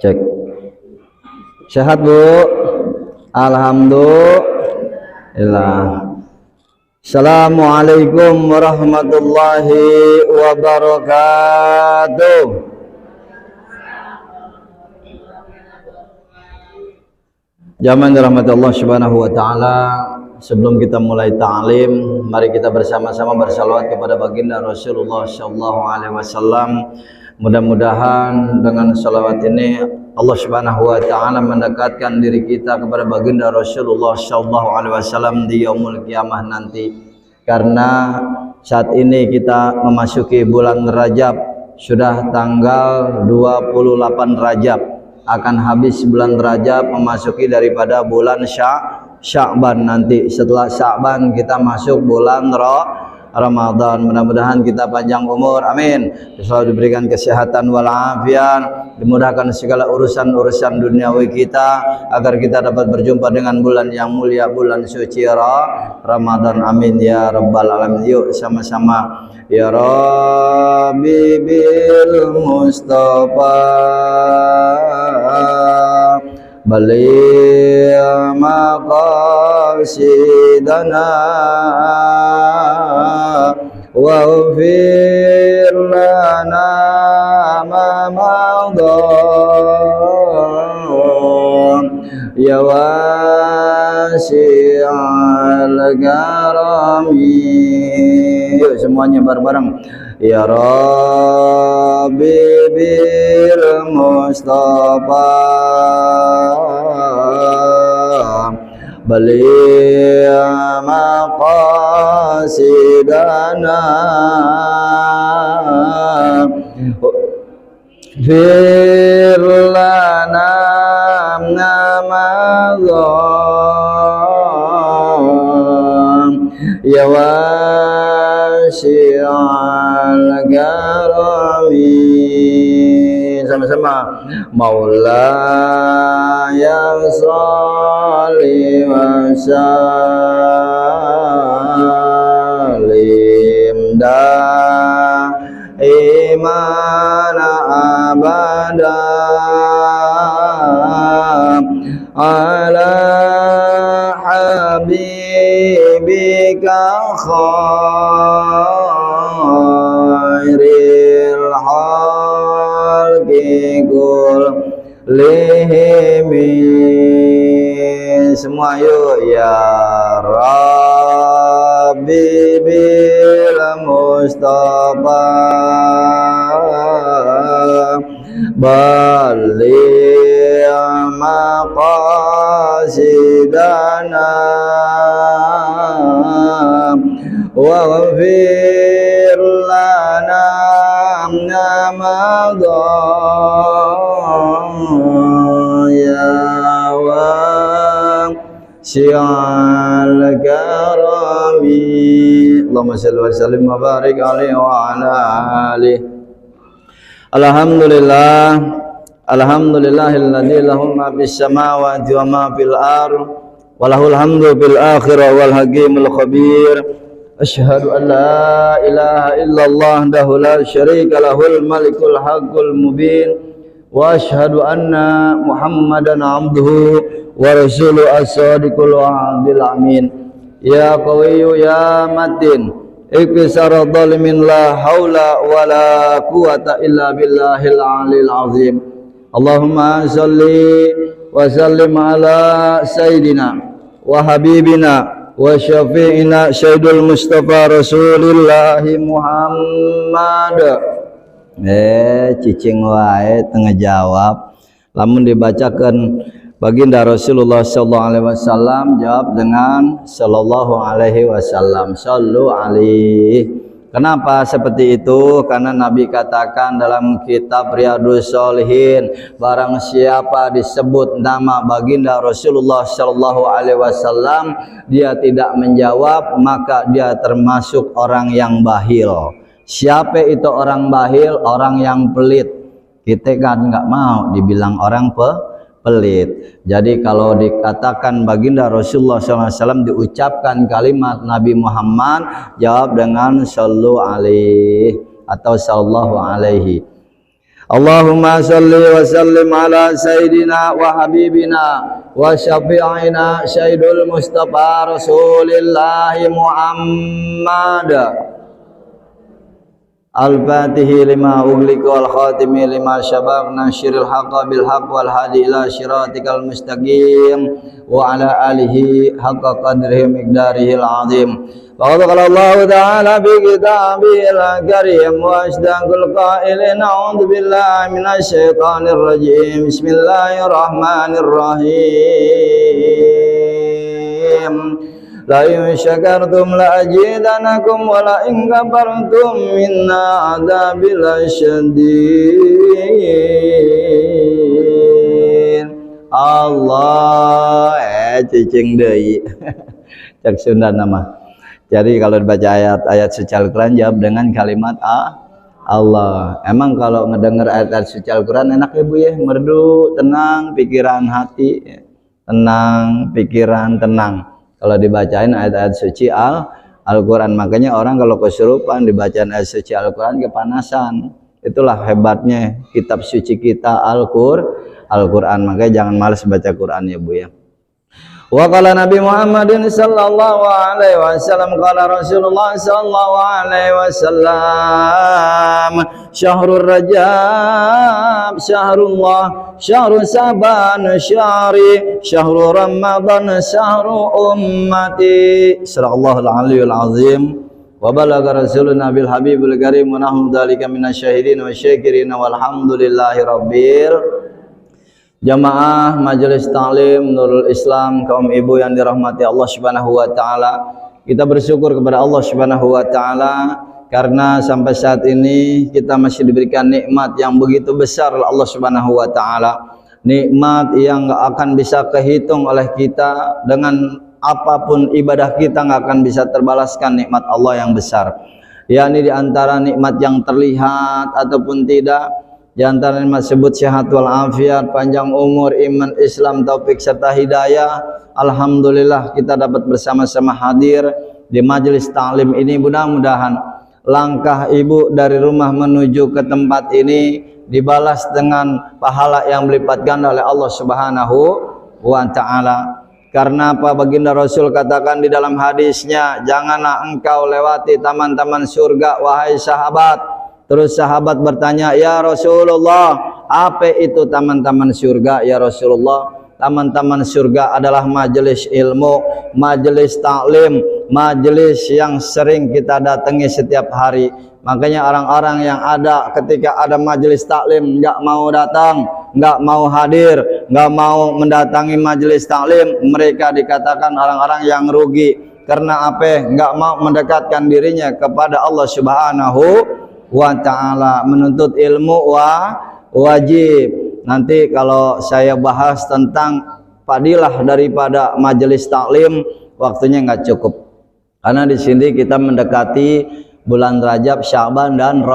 Cek. Sehat Bu? Alhamdulillah. Assalamualaikum warahmatullahi wabarakatuh. Jamaah dirahmati Allah Subhanahu wa taala, sebelum kita mulai ta'lim, mari kita bersama-sama bersalawat kepada baginda Rasulullah sallallahu alaihi wasallam. Mudah-mudahan dengan salawat ini Allah Subhanahu wa taala mendekatkan diri kita kepada baginda Rasulullah sallallahu alaihi wasallam di yaumul kiamah nanti. Karena saat ini kita memasuki bulan Rajab, sudah tanggal 28 Rajab, akan habis bulan Rajab, memasuki daripada bulan Sya'ban nanti. Setelah Sya'ban kita masuk bulan Ramadan. Mudah-mudahan kita panjang umur, amin, selalu diberikan kesehatan walafiat, dimudahkan segala urusan-urusan duniawi kita, agar kita dapat berjumpa dengan bulan yang mulia, bulan suci Ramadan, amin ya rabbal alamin. Yuk sama-sama, ya Rabbi bil Mustafa bali maqasidana waghfir lana ma madha ya wasi'al karami. Yuk semuanya bareng-bareng, ya Rabbi bil Mustafa bali maqasidana fir lana namadhan ya wasi'al karami. Sama-sama, Maulaya sholli wa sallim daiman abada ala habibika khairil kul lihimi. Semua yuk, ya Rabbi bil Mustafa bali maqasidana waghfir lana ya wasi'al karami. Allahumma shalli wa sallim wa barik alaihi wa ala alihi. Alhamdulillah, alhamdulillahilladzi lahu ma fis samawati wa ma fil ardh wa lahul hamdu fil akhirati wal hakimul khabir. Asyhadu an la ilaha illallah wahdahu la syarika lahul malikul haqqul mubin wa asyhadu anna Muhammadan abduhu wa rasuluhu as-sadiqul wa'dil amin. Ya qawiyyu ya matin ikisar dhalimin la haula wa la quwata illa billahil alil azim. Allahumma salli wa sallim ala sayyidina wa habibina wa syafi'ina Sayyidul Mustafa Rasulillahi Muhammad. Cicing wae tengah jawab. Lamun dibacakan baginda Rasulullah sallallahu alaihi wasallam, jawab dengan sallallahu alaihi wasallam. Sallu alaihi. Kenapa seperti itu? Karena Nabi katakan dalam kitab Riyadhus Shalihin, barang siapa disebut nama baginda Rasulullah Shallallahu Alaihi Wasallam, dia tidak menjawab, maka dia termasuk orang yang bakhil. Siapa itu orang bakhil? Orang yang pelit. Kita kan nggak mau dibilang orang pelit. Jadi kalau dikatakan baginda Rasulullah SAW, diucapkan kalimat Nabi Muhammad, jawab dengan sallu alaihi atau sallallahu alaihi. Allahumma salli wa sallim ala sayyidina wa habibina wa syafi'ina sayyidul mustafa rasulillahi Muhammad Al-Fatihi lima ughliqa wal khatimi lima sabaq nasyiril haqqa bil haqq wal hadi ila siratikal mustaqim wa ala alihi haqqa qadrihi miqdarihil azim. Wa qala Allah ta'ala bi kitabil karim wa asdaqul qailin a'udzu billahi minasy syaithanir rajim. Bismillahirrahmanirrahim. La in syakartum la azidanakum wa la in kafartum minna adzabil syadid. Allah cicing deui. Cak Sunda nama. Jadi kalau dibaca ayat-ayat suci Al-Qur'an, jawab dengan kalimat Allah. Emang kalau ngedenger ayat-ayat suci Al-Qur'an enak ya Bu ya, merdu, tenang pikiran hati, tenang pikiran, tenang. Kalau dibacain ayat-ayat suci Al-Quran, makanya orang kalau kesurupan dibacain ayat suci Al-Quran kepanasan. Itulah hebatnya kitab suci kita Al-Quran. Makanya jangan malas baca Quran ya Bu ya. Wa qala Nabi Muhammadin sallallahu alaihi wasallam, qala Rasulullah sallallahu alaihi wasallam, syahrul Rajab syahrullah, syahrul Saban syahri, syahrul Ramadan syahru ummati. Sadaqallahul aliyyul azim. Wa balagha rasuluna bil habibul karim wa nahnu dzalika minasyahidin wa syakirin walhamdulillahi rabbil. Jamaah Majelis Ta'lim Nurul Islam, kaum ibu yang dirahmati Allah Subhanahu wa taala. Kita bersyukur kepada Allah Subhanahu wa taala karena sampai saat ini kita masih diberikan nikmat yang begitu besar oleh Allah Subhanahu wa taala. Nikmat yang enggak akan bisa kehitung oleh kita, dengan apapun ibadah kita enggak akan bisa terbalaskan nikmat Allah yang besar. Yakni di antara nikmat yang terlihat ataupun tidak, di antara nikmat sebut sehat wal afiat, panjang umur, iman, Islam, taufik serta hidayah. Alhamdulillah kita dapat bersama-sama hadir di majelis ta'lim ini. Mudah-mudahan langkah ibu dari rumah menuju ke tempat ini dibalas dengan pahala yang melipat ganda oleh Allah Subhanahu wa taala. Karena apa? Baginda Rasul katakan di dalam hadisnya, janganlah engkau lewati taman-taman surga wahai sahabat. Terus sahabat bertanya, ya Rasulullah, apa itu taman-taman surga ya Rasulullah? Taman-taman surga adalah majelis ilmu, majelis taklim, majelis yang sering kita datangi setiap hari. Makanya orang-orang yang ada ketika ada majelis taklim nggak mau datang, nggak mau hadir, nggak mau mendatangi majelis taklim, mereka dikatakan orang-orang yang rugi. Karena apa? Nggak mau mendekatkan dirinya kepada Allah Subhanahu wa ta'ala. Menuntut ilmu wajib. Nanti kalau saya bahas tentang fadilah daripada majelis taklim, waktunya nggak cukup. Karena di sini kita mendekati bulan Rajab, Sya'ban dan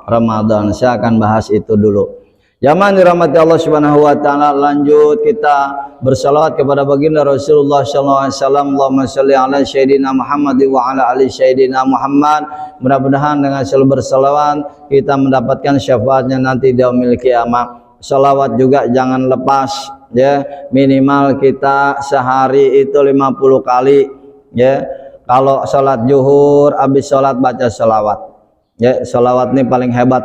Ramadan. Saya akan bahas itu dulu. Jamaah dirahmati Allah Subhanahu wa taala, lanjut kita bersalawat kepada baginda Rasulullah sallallahu alaihi wasallam. Allahumma shalli ala sayyidina Muhammad wa ala ali sayyidina Muhammad. Mudah-mudahan dengan selalu bersalawat kita mendapatkan syafaatnya nanti di yaumil qiyamah. Salawat juga jangan lepas ya, minimal kita sehari itu 50 kali ya. Kalau salat zuhur habis salat baca salawat ya. Salawat ini paling hebat.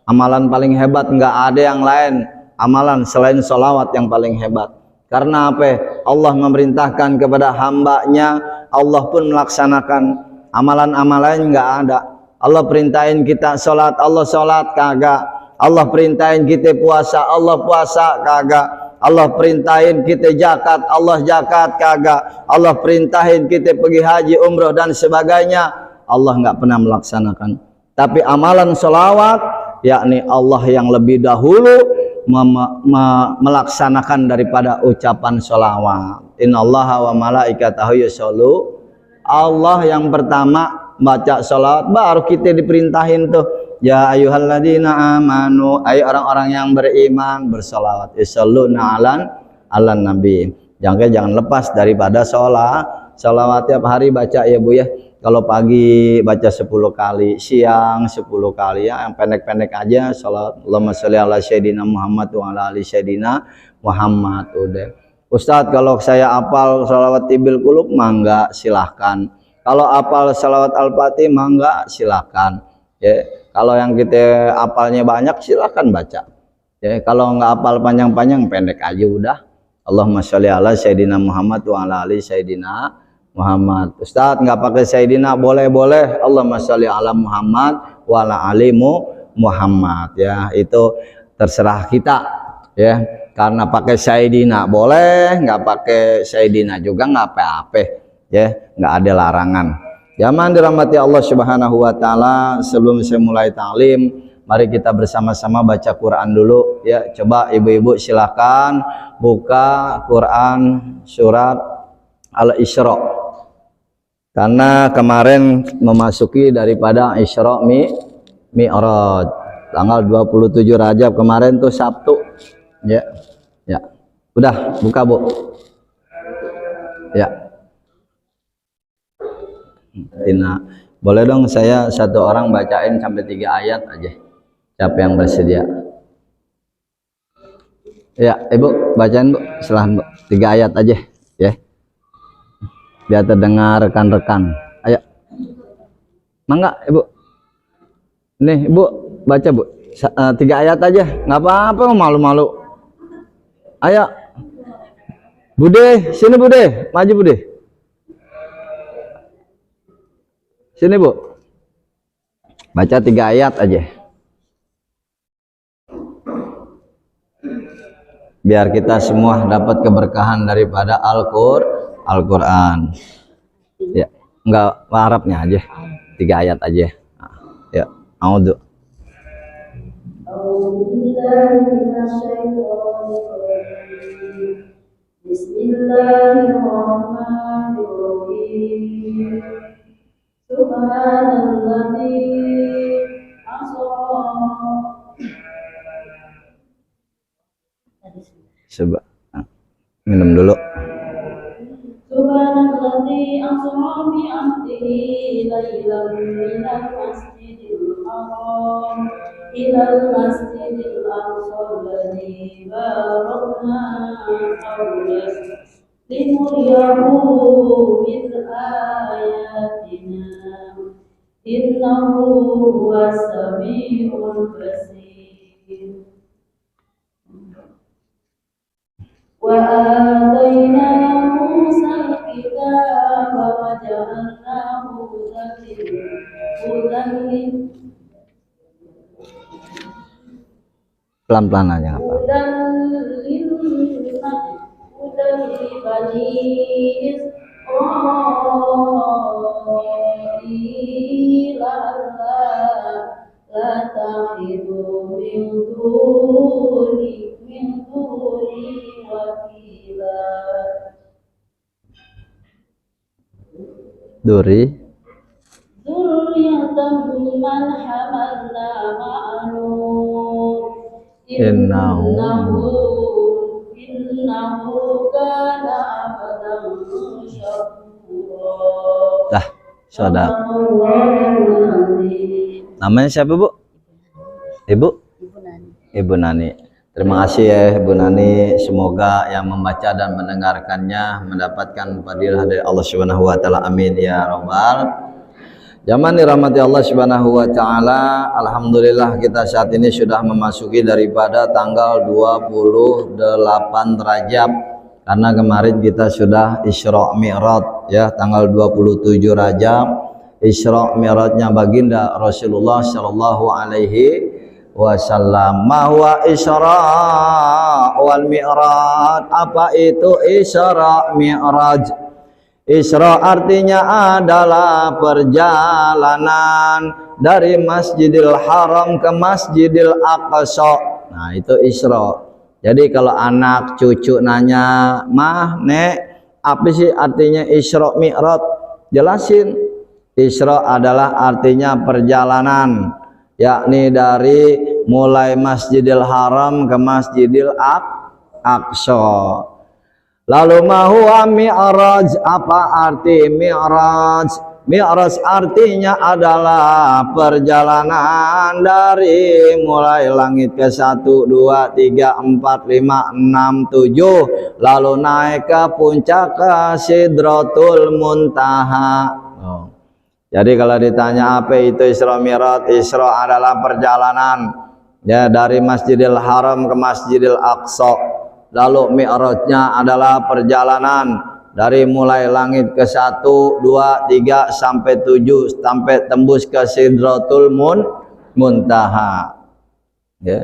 Amalan paling hebat, enggak ada yang lain amalan selain sholawat yang paling hebat. Karena apa? Allah memerintahkan kepada hambanya, Allah pun melaksanakan. Amalan-amalan enggak ada. Allah perintahin kita sholat, Allah sholat kagak. Allah perintahin kita puasa, Allah puasa kagak. Allah perintahin kita zakat, Allah zakat kagak. Allah perintahin kita pergi haji, umroh dan sebagainya, Allah nggak pernah melaksanakan. Tapi amalan sholawat, yakni Allah yang lebih dahulu melaksanakan daripada ucapan sholawat. Innallaha wa malaikatahu yusollu. Allah yang pertama baca sholawat, baru kita diperintahin tuh, ya ayyuhalladzina amanu, ayo orang-orang yang beriman bersolawat, yusalluna alan nabi. Jangan lepas daripada sholawat tiap hari baca ya Bu ya. Kalau pagi baca 10 kali, siang 10 kali ya, yang pendek-pendek aja sholawat. Allahumma sholli ala sayyidina Muhammad wa ala ali sayyidina Muhammad. Udah. Ustadz, kalau saya apal sholawat tibil kulub mangga silahkan. Kalau apal sholawat al-fatih mangga silahkan. Ya, kalau yang kita apalnya banyak silahkan baca. Ya, kalau nggak apal panjang-panjang pendek aja udah. Allahumma sholli ala sayyidina Muhammad wa ala ali sayyidina Muhammad. Ustadz nggak pakai sayyidina boleh. Allahumma sholli ala Muhammad wa ala ali Muhammad. Ya, itu terserah kita ya. Karena pakai sayyidina boleh, nggak pakai sayyidina juga nggak apa-apa ya, nggak ada larangan. Zaman dirahmati Allah Subhanahu wa taala, sebelum saya mulai ta'lim, mari kita bersama-sama baca Quran dulu ya. Coba ibu-ibu silakan buka Quran surat Al-Isra. Karena kemarin memasuki daripada Isra Mi'raj. Tanggal 27 Rajab kemarin tuh Sabtu. Ya. Udah buka Bu. Ya. Tina, boleh dong saya satu orang bacain sampai 3 ayat aja. Siapa yang bersedia? Ya, Ibu bacain Bu, silahkan Bu. 3 ayat aja ya. Biar terdengar rekan-rekan. Ayo. Mangga Ibu. Nih Ibu baca Bu. 3 ayat aja, nggak apa-apa, malu-malu. Ayo, Bude, sini Bude, maju Bude. Sini Bu. Baca 3 ayat aja. Biar kita semua dapat keberkahan daripada Al-Qur'an. Ya, enggak Arabnya aja. 3 ayat aja. Ya, a'udzu. Bismillahirrahmanirrahim. Subhanalladzi Coba minum dulu. Subhanalladzi asra bi 'abdihi lailan minal masjidil haram ilal masjidil aqsa alladzi barakna hawlahu linuriyahu min ayatina innahu huwas samiul basir. Wa atayna Musa al-kitaba wa ja'alnahu hudan Pelan-pelan aja apa. Hudan li bani Israil la takhidhu min duni wakila. Duri Dzurriyyatan man hamalna ma'anu Innahu kana abadan syakura. Dah, sudah. Namanya siapa Bu? Ibu? Ibu Nani. Terima kasih ya Ibu Nani. Semoga yang membaca dan mendengarkannya mendapatkan fadilah dari Allah Subhanahu wa taala. Amin ya rabbal. Zaman dirahmati Allah Subhanahu wa taala. Alhamdulillah kita saat ini sudah memasuki daripada tanggal 28 Rajab. Karena kemarin kita sudah Isra Mi'raj ya, tanggal 27 Rajab. Isra Mi'rajnya baginda Rasulullah sallallahu alaihi wasallam. Mahwa Isra wal Mi'raj. Apa itu Isra Mi'raj? Isra artinya adalah perjalanan dari Masjidil Haram ke Masjidil Aqsa. Nah, itu Isra. Jadi kalau anak cucu nanya, "Mah, Nek, apa sih artinya Isra Mi'raj?" Jelasin. Isra adalah artinya perjalanan, yakni dari mulai Masjidil Haram ke Masjidil Aqsa. Lalu huwa mi'raj, apa arti mi'raj? Mi'raj artinya adalah perjalanan dari mulai langit ke 1, 2, 3, 4, 5, 6, 7 lalu naik ke puncak ke Sidratul Muntaha. Jadi kalau ditanya apa itu Isra Mi'raj, Isra adalah perjalanan ya dari Masjidil Haram ke Masjidil Aqsa. Lalu Mi'rajnya adalah perjalanan dari mulai langit ke 1, 2, 3 sampai 7 sampai tembus ke Sidratul Muntaha. Ya.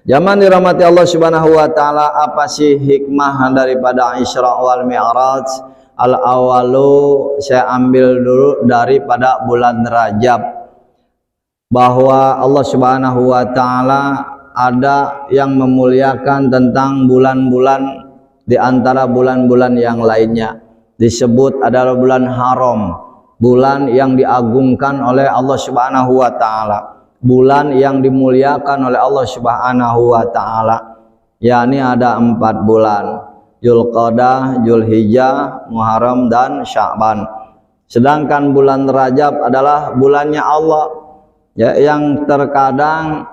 Zaman dirahmati Allah Subhanahu wa taala, apa sih hikmah daripada Isra wal Mi'raj? Al-awalu, saya ambil dulu daripada bulan Rajab, bahwa Allah Subhanahu wa taala ada yang memuliakan tentang bulan-bulan di antara bulan-bulan yang lainnya. Disebut adalah bulan haram, bulan yang diagungkan oleh Allah Subhanahu wa taala, bulan yang dimuliakan oleh Allah Subhanahu wa taala. Yakni ada 4 bulan: Zulqa'dah, Zulhijjah, Muharram dan Sya'ban. Sedangkan bulan Rajab adalah bulannya Allah, ya, yang terkadang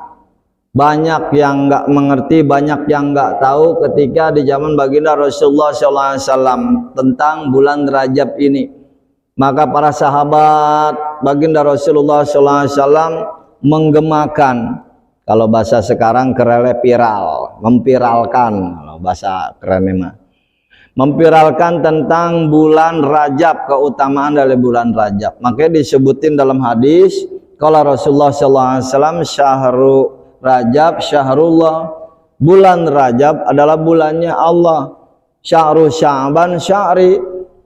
banyak yang nggak mengerti, banyak yang nggak tahu ketika di zaman baginda Rasulullah SAW tentang bulan Rajab ini. Maka para sahabat baginda Rasulullah SAW menggemakan, kalau bahasa sekarang kerele viral, mempiralkan, kalau bahasa kerennya mah, mempiralkan tentang bulan Rajab, keutamaan dari bulan Rajab. Makanya disebutin dalam hadis, kalau Rasulullah SAW, syahru Rajab syahrullah, bulan Rajab adalah bulannya Allah. Syahru Sya'ban syahri,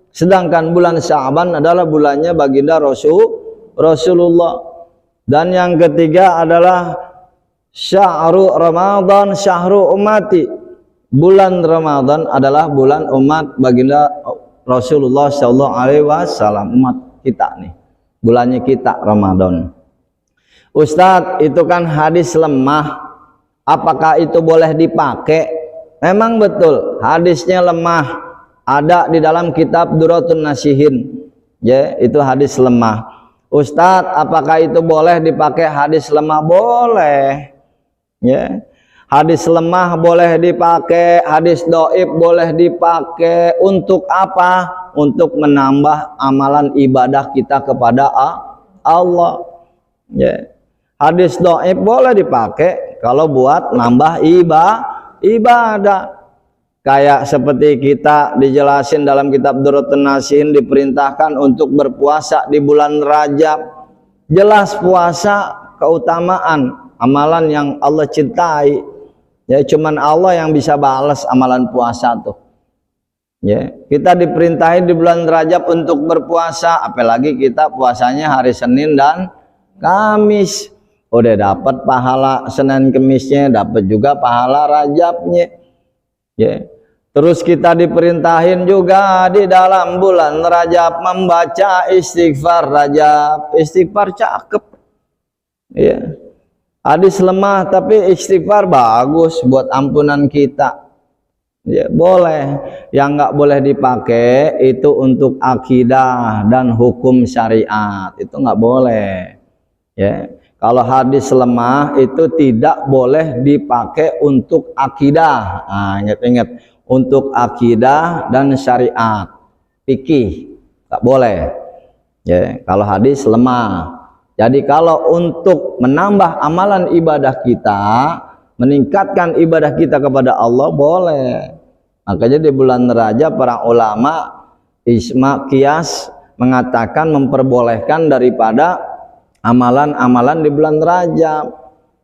sedangkan bulan Sya'ban adalah bulannya baginda Rasulullah. Dan yang ketiga adalah syahru Ramadan syahru ummati, bulan Ramadan adalah bulan umat baginda Rasulullah SAW, umat kita nih, bulannya kita Ramadan. Ustadz, itu kan hadis lemah, apakah itu boleh dipakai? Memang betul, hadisnya lemah, ada di dalam kitab Duratun Nasihin, ya, itu hadis lemah. Ustadz, apakah itu boleh dipakai hadis lemah? Boleh, ya. Hadis lemah boleh dipakai, hadis dhaif boleh dipakai. Untuk apa? Untuk menambah amalan ibadah kita kepada Allah, ya. Hadis dhaif boleh dipakai kalau buat nambah ibadah. Kayak seperti kita dijelasin dalam kitab Duratun Nasihin, diperintahkan untuk berpuasa di bulan Rajab. Jelas puasa keutamaan, amalan yang Allah cintai. Ya, cuman Allah yang bisa balas amalan puasa tuh. Ya, kita diperintahin di bulan Rajab untuk berpuasa, apalagi kita puasanya hari Senin dan Kamis. Udah dapat pahala Senin Kemisnya, dapat juga pahala Rajabnya. Ya. Terus kita diperintahin juga di dalam bulan Rajab membaca istighfar Rajab. Istighfar cakep. Ya. Hadis lemah tapi istighfar bagus buat ampunan kita. Ya, boleh. Yang nggak boleh dipakai itu untuk akidah dan hukum syariat. Itu nggak boleh. Ya. Kalau hadis lemah itu tidak boleh dipakai untuk akidah. Nah, ingat-ingat, untuk akidah dan syariat, fikih, tak boleh. Ya, kalau hadis lemah. Jadi kalau untuk menambah amalan ibadah kita, meningkatkan ibadah kita kepada Allah, boleh. Makanya di bulan Rajab para ulama ijma qiyas mengatakan memperbolehkan daripada amalan-amalan di bulan Rajab.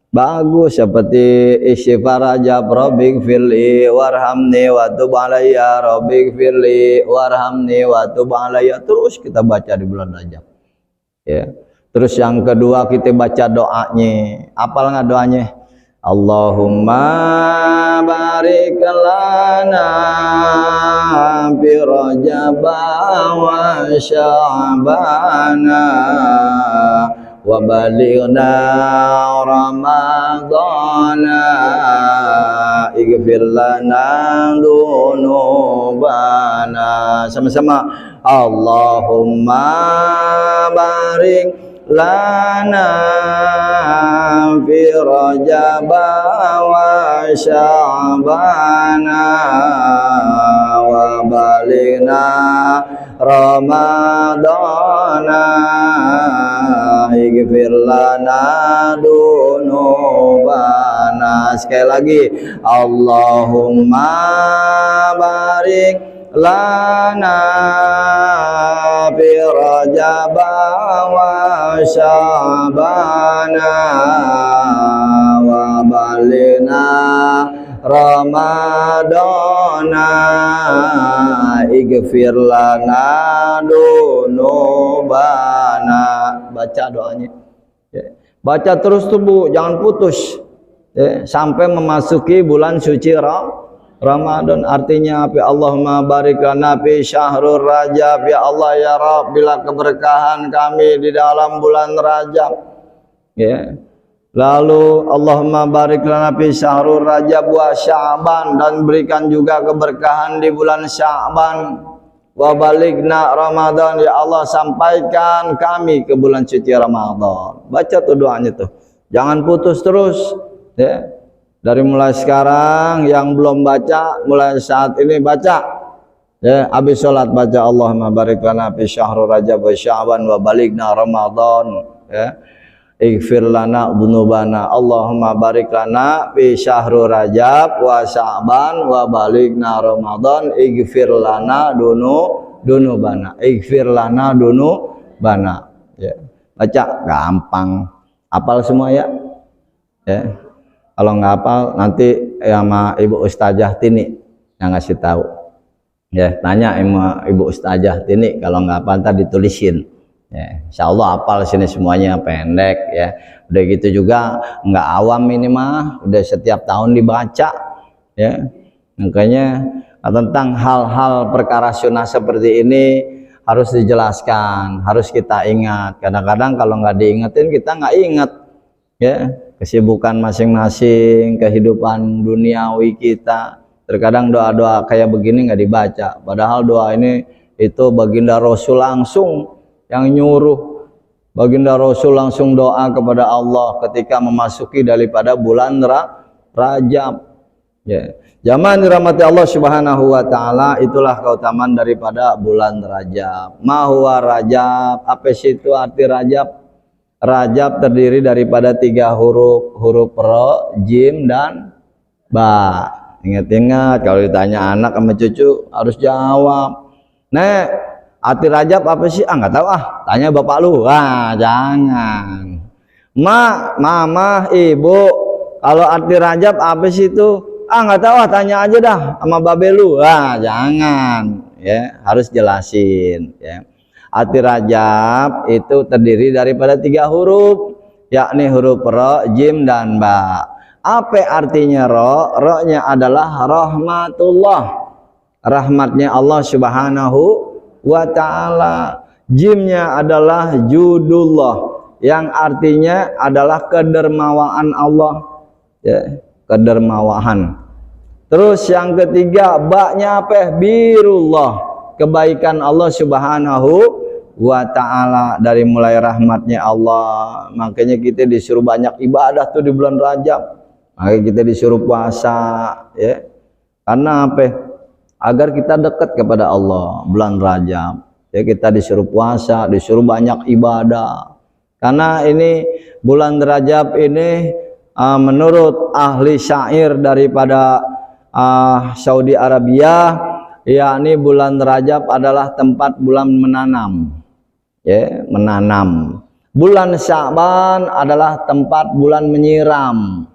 Bagus, seperti istighfar Rajab, Rabbik firli warhamni wa tub alayya, Rabbik firli warhamni wa tub alayya. Terus kita baca di bulan Rajab. Ya. Terus yang kedua kita baca doanya. Apal nggak doanya? Allahumma barik lana fi Rajab wa Sya'bana wa balighna Ramadana ighfir lana dzunubana. Sama-sama. Allahumma barik lana fi Rajab wa Sya'bana wa balighna Ramadana ighfir lana dzunubana. Sekali lagi, Allahumma barik lana fi Rajab wa Sya'bana wa balighna Ramadana ighfir lana dzunubana. Baca doanya. Ya. Baca terus tuh Bu, jangan putus. Ya. Sampai memasuki bulan suci Ramadan. Artinya apa? Allahumma barik lana fi syahrul Rajab. Ya Allah ya Rabb, bila keberkahan kami di dalam bulan Rajab. Ya. Lalu Allahumma barik lana fi syahrul Rajab wa Sya'ban, dan berikan juga keberkahan di bulan Sya'ban. Wa balighna Ramadan, ya Allah sampaikan kami ke bulan suci Ramadan. Baca tuh doanya tuh. Jangan putus terus, ya. Dari mulai sekarang yang belum baca, mulai saat ini baca. Ya, habis sholat baca Allahumma barik lana fi syahrul Rajab wa Sya'ban wa balighna Ramadan, ya. Ighfir lana dzunubana. Allahumma barik lana fi syahrul Rajab wa Sya'ban wa balighna Ramadan ighfir lana dzunubana. Ighfir lana dzunubana. Ya. Baca gampang. Hafal semua ya. Ya. Kalau nggak hafal nanti sama Ibu Ustazah Tini yang ngasih tahu. Ya, tanya sama Ibu Ustazah Tini, kalau nggak hafal ntar ditulisin. Ya, insya Allah hafal sini semuanya pendek ya. Udah gitu juga nggak awam ini mah, udah setiap tahun dibaca ya. Makanya tentang hal-hal perkara sunnah seperti ini harus dijelaskan, harus kita ingat. Kadang-kadang kalau nggak diingetin kita nggak ingat ya. Kesibukan masing-masing, kehidupan duniawi kita. Terkadang doa-doa kayak begini nggak dibaca. Padahal doa ini itu baginda Rasul langsung yang nyuruh. Baginda Rasul langsung doa kepada Allah ketika memasuki daripada bulan Rajab. Ya. Zaman dirahmati Allah Subhanahu wa taala, itulah keutamaan daripada bulan Rajab. Ma huwa Rajab? Apa sih itu arti Rajab? Rajab terdiri daripada 3 huruf, huruf Ra, Jim dan Ba. Ingat-ingat kalau ditanya anak sama cucu harus jawab. Nek, arti Rajab apa sih? Ah nggak tahu ah. Tanya bapak lu. Wah jangan. Ma, mama, ibu. Kalau arti Rajab apa sih itu? Ah nggak tahu ah. Tanya aja dah sama babe lu. Wah jangan. Ya harus jelasin. Ya. Arti Rajab itu terdiri daripada 3 huruf, yakni huruf Ra, Jim dan Ba. Apa artinya Ra? Ra-nya adalah rahmatullah. Rahmatnya Allah Subhanahu wa ta'ala. Jimnya adalah judullah, yang artinya adalah kedermawaan Allah ya, kedermawaan. Terus yang ketiga, Ba-nya apa? Birullah, kebaikan Allah Subhanahu wa ta'ala. Dari mulai rahmatnya Allah, makanya kita disuruh banyak ibadah tuh di bulan Rajab. Makanya kita disuruh puasa ya. Karena apa? Agar kita dekat kepada Allah bulan Rajab. Ya, kita disuruh puasa, disuruh banyak ibadah. Karena ini bulan Rajab ini menurut ahli syair daripada Saudi Arabia, yakni bulan Rajab adalah tempat bulan menanam. Ya, menanam. Bulan Sya'ban adalah tempat bulan menyiram.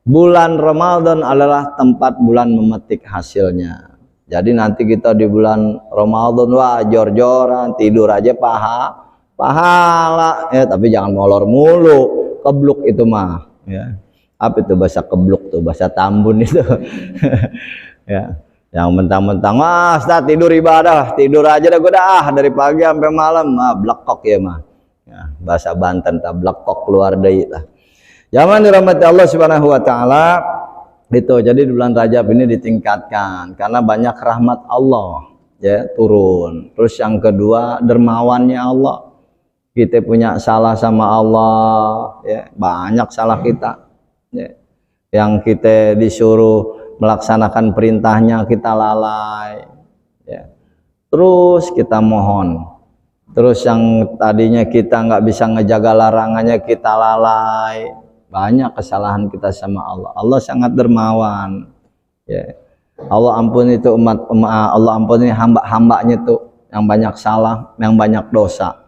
Bulan Ramadan adalah tempat bulan memetik hasilnya. Jadi nanti kita di bulan Ramadan wah jor-joran, tidur aja pahala ya, tapi jangan molor mulu, kebluk itu mah ya. Apa itu bahasa kebluk tuh, bahasa Tambun itu. Ya. Yang mentang-mentang wah Ustaz tidur ibadah, tidur aja dah gue dah dari pagi sampai malam, blekok ya mah. Ya, bahasa Banten tak blekok keluar deui lah. Zaman dirahmati Allah Subhanahu wa taala itu. Jadi di bulan Rajab ini ditingkatkan karena banyak rahmat Allah ya turun. Terus yang kedua dermawannya Allah. Kita punya salah sama Allah ya, banyak salah kita. Ya. Yang kita disuruh melaksanakan perintahnya kita lalai ya. Terus kita mohon. Terus yang tadinya kita nggak bisa ngejaga larangannya kita lalai. Banyak kesalahan kita sama Allah. Allah sangat dermawan ya. Allah ampuni itu Allah ampuni hamba-hambanya tuh yang banyak salah, yang banyak dosa.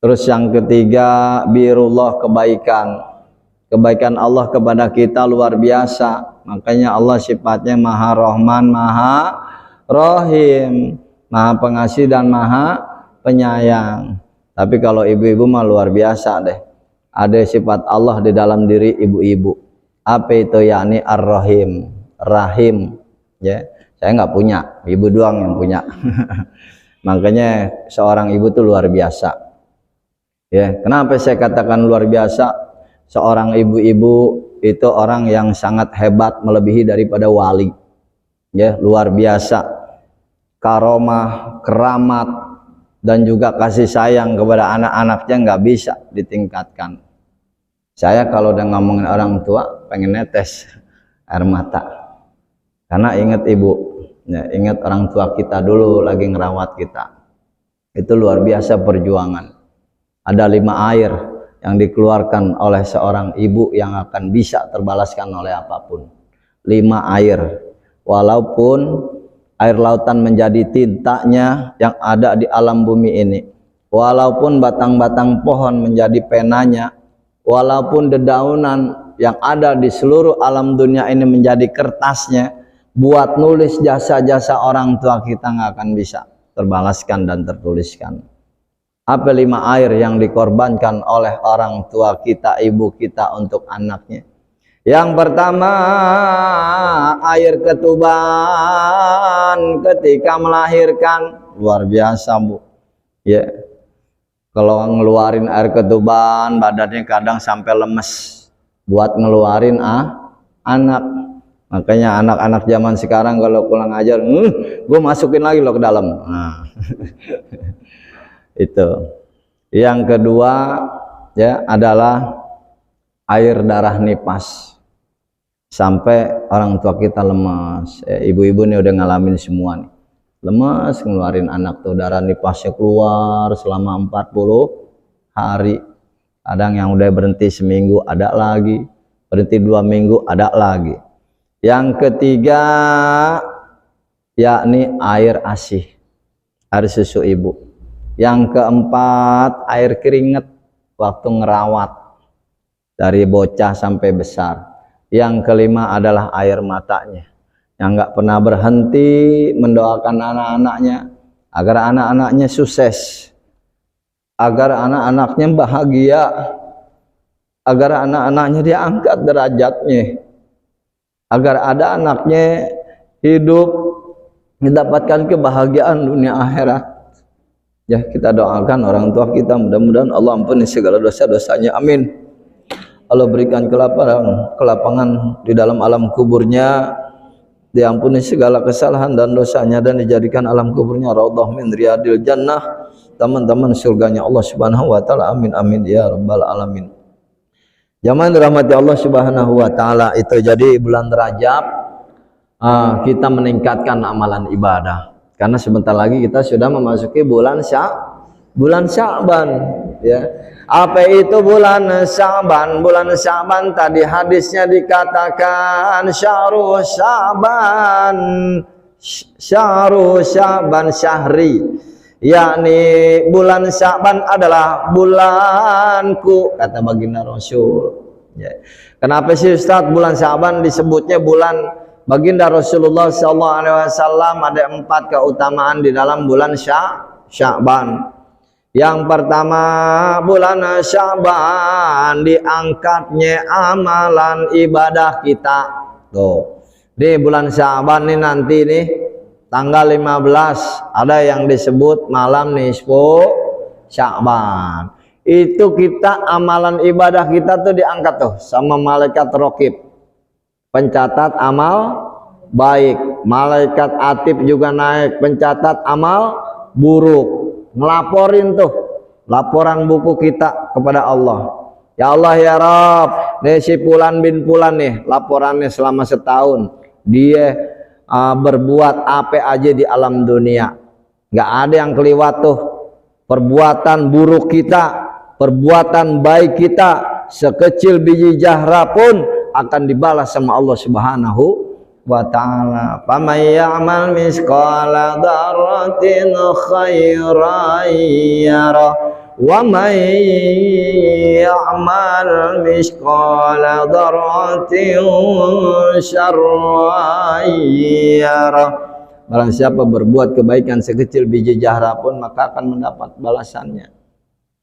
Terus yang ketiga birullah, kebaikan Allah kepada kita luar biasa. Makanya Allah sifatnya Maha Rahman, Maha Rahim, Maha Pengasih dan Maha Penyayang. Tapi kalau ibu-ibu mah luar biasa deh. Ada sifat Allah di dalam diri ibu-ibu. Apa itu? Yakni Ar-Rahim, Rahim. Ya, saya nggak punya, ibu doang yang punya. Makanya seorang ibu tuh luar biasa. Ya, kenapa saya katakan luar biasa? Seorang ibu-ibu itu orang yang sangat hebat, melebihi daripada wali. Ya, luar biasa. Karomah, keramat, dan juga kasih sayang kepada anak-anaknya nggak bisa ditingkatkan. Saya kalau udah ngomongin orang tua pengen netes air mata karena ingat ibu ya, ingat orang tua kita dulu lagi ngerawat kita. Itu luar biasa perjuangan. Ada 5 air yang dikeluarkan oleh seorang ibu yang akan bisa terbalaskan oleh apapun. 5 air, walaupun air lautan menjadi tintanya yang ada di alam bumi ini, walaupun batang-batang pohon menjadi penanya, walaupun dedaunan yang ada di seluruh alam dunia ini menjadi kertasnya, buat nulis jasa-jasa orang tua kita nggak akan bisa terbalaskan dan tertuliskan. Apa 5 air yang dikorbankan oleh orang tua kita, ibu kita untuk anaknya? Yang pertama, air ketuban ketika melahirkan. Luar biasa, Bu. Ya. Kalau ngeluarin air ketuban, badannya kadang sampai lemes buat ngeluarin anak. Makanya anak-anak zaman sekarang kalau pulang ajar, gue masukin lagi lo ke dalam. Nah. Itu. Yang kedua ya adalah air darah nipas. Sampai orang tua kita lemas. Ibu-ibu nih udah ngalamin semua nih. Lemas ngeluarin anak tuh, darah nipasnya keluar selama 40 hari. Kadang yang udah berhenti seminggu ada lagi, berhenti 2 minggu ada lagi. Yang ketiga yakni air ASI, air susu ibu. Yang keempat air keringet waktu ngerawat dari bocah sampai besar. Yang kelima adalah air matanya yang nggak pernah berhenti mendoakan anak-anaknya agar anak-anaknya sukses, agar anak-anaknya bahagia, agar anak-anaknya diangkat derajatnya, agar ada anaknya hidup mendapatkan kebahagiaan dunia akhirat. Ya, kita doakan orang tua kita, mudah-mudahan Allah ampuni segala dosa-dosanya, amin. Allah berikan kelapangan di dalam alam kuburnya, diampuni segala kesalahan dan dosanya, dan dijadikan alam kuburnya raudhah min riyadil jannah, teman-teman surganya Allah Subhanahu wa taala, amin amin ya rabbal alamin. Zaman dirahmati Allah Subhanahu wa taala itu. Jadi bulan Rajab kita meningkatkan amalan ibadah karena sebentar lagi kita sudah memasuki bulan Sya'ban ya. Apa itu bulan Sya'ban? Bulan Sya'ban tadi hadisnya dikatakan syahrul Sya'ban, syahrul Sya'ban syahri, yakni bulan Sya'ban adalah bulanku, kata baginda Rasul. Ya. Kenapa sih Ustaz bulan Sya'ban disebutnya bulan baginda Rasulullah SAW? Ada 4 keutamaan di dalam bulan Sya'ban. Yang pertama, bulan Sya'ban diangkatnya amalan ibadah kita. Tuh, di bulan Sya'ban nih nanti nih tanggal 15 ada yang disebut malam nisfu Sya'ban. Itu kita amalan ibadah kita tuh diangkat tuh sama malaikat raqib, pencatat amal baik. Malaikat atib juga naik, pencatat amal buruk. Ngelaporin tuh laporan buku kita kepada Allah. Ya Allah ya Rabb, nih si Fulan bin Fulan nih laporannya selama setahun dia berbuat apa aja di alam dunia, nggak ada yang keliwat tuh. Perbuatan buruk kita, perbuatan baik kita, sekecil biji jahra pun akan dibalas sama Allah Subhanahu wa ta'ala. Faman ya'mal misqala dzarratin khairan yarah wa man ya'mal misqala dzarratin syarran yarah. Barang siapa berbuat kebaikan sekecil biji jahra pun maka akan mendapat balasannya.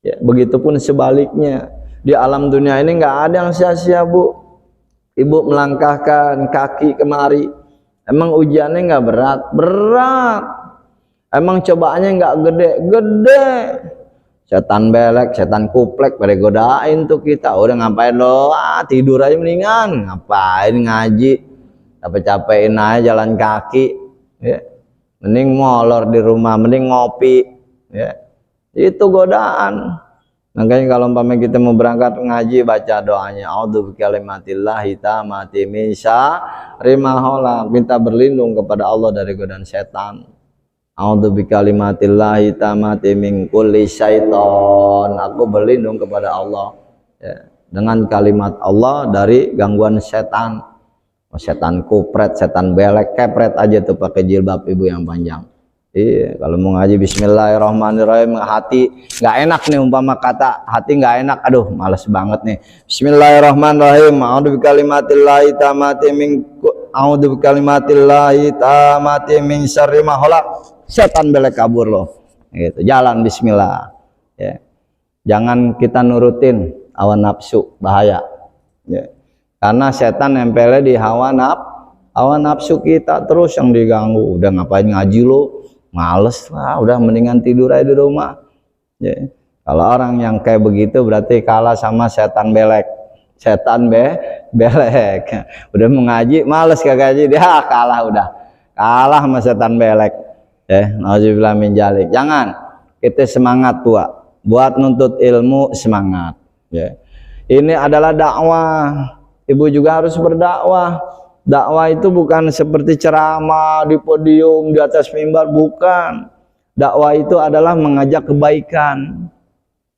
Ya, begitupun sebaliknya. Di alam dunia ini nggak ada yang sia-sia, Bu. Ibu melangkahkan kaki kemari, emang ujiannya nggak berat? Berat. Emang cobaannya nggak gede? Setan belek, setan kuplek pada godain tuh kita. Udah ngapain lo? Tidur aja mendingan. Ngapain ngaji? Capek-capekin aja jalan kaki. Ya. Mending molor di rumah, mending ngopi. Ya. Itu godaan. Makanya kalau umpamanya kita mau berangkat ngaji, baca doanya a'udzu bikalimatillahi tammati min syarri ma khalaq, minta berlindung kepada Allah dari godaan setan. A'udzu bikalimatillahi tammati min kulli syaiton, aku berlindung kepada Allah ya, dengan kalimat Allah dari gangguan setan. Setan kupret, setan belek, kepret aja tuh pakai jilbab ibu yang panjang. Iya, kalau mau ngaji bismillahirrahmanirrahim, hati nggak enak nih, umpama kata hati nggak enak, aduh males banget nih. Bismillahirrahmanirrahim. A'udzu bikalimatillahi tammati min syarri ma khalaq. Setan belek kabur loh. Gitu. Jalan bismillah. Ya. Jangan kita nurutin hawa nafsu, bahaya. Ya. Karena setan nempelnya di hawa nafsu kita terus yang diganggu. Udah ngapain ngaji lo? Males lah, udah mendingan tidur aja di rumah. Ya. Kalau orang yang kayak begitu berarti kalah sama setan belek. Setan belek. Udah mau ngaji, males kagak ngaji, dia kalah udah. Kalah sama setan belek. Ya, nauzubillah min dzalik. Jangan, kita semangat buat nuntut ilmu, semangat. Ya. Ini adalah dakwah. Ibu juga harus berdakwah. Dakwah itu bukan seperti ceramah di podium, di atas mimbar, bukan. Dakwah itu adalah mengajak kebaikan.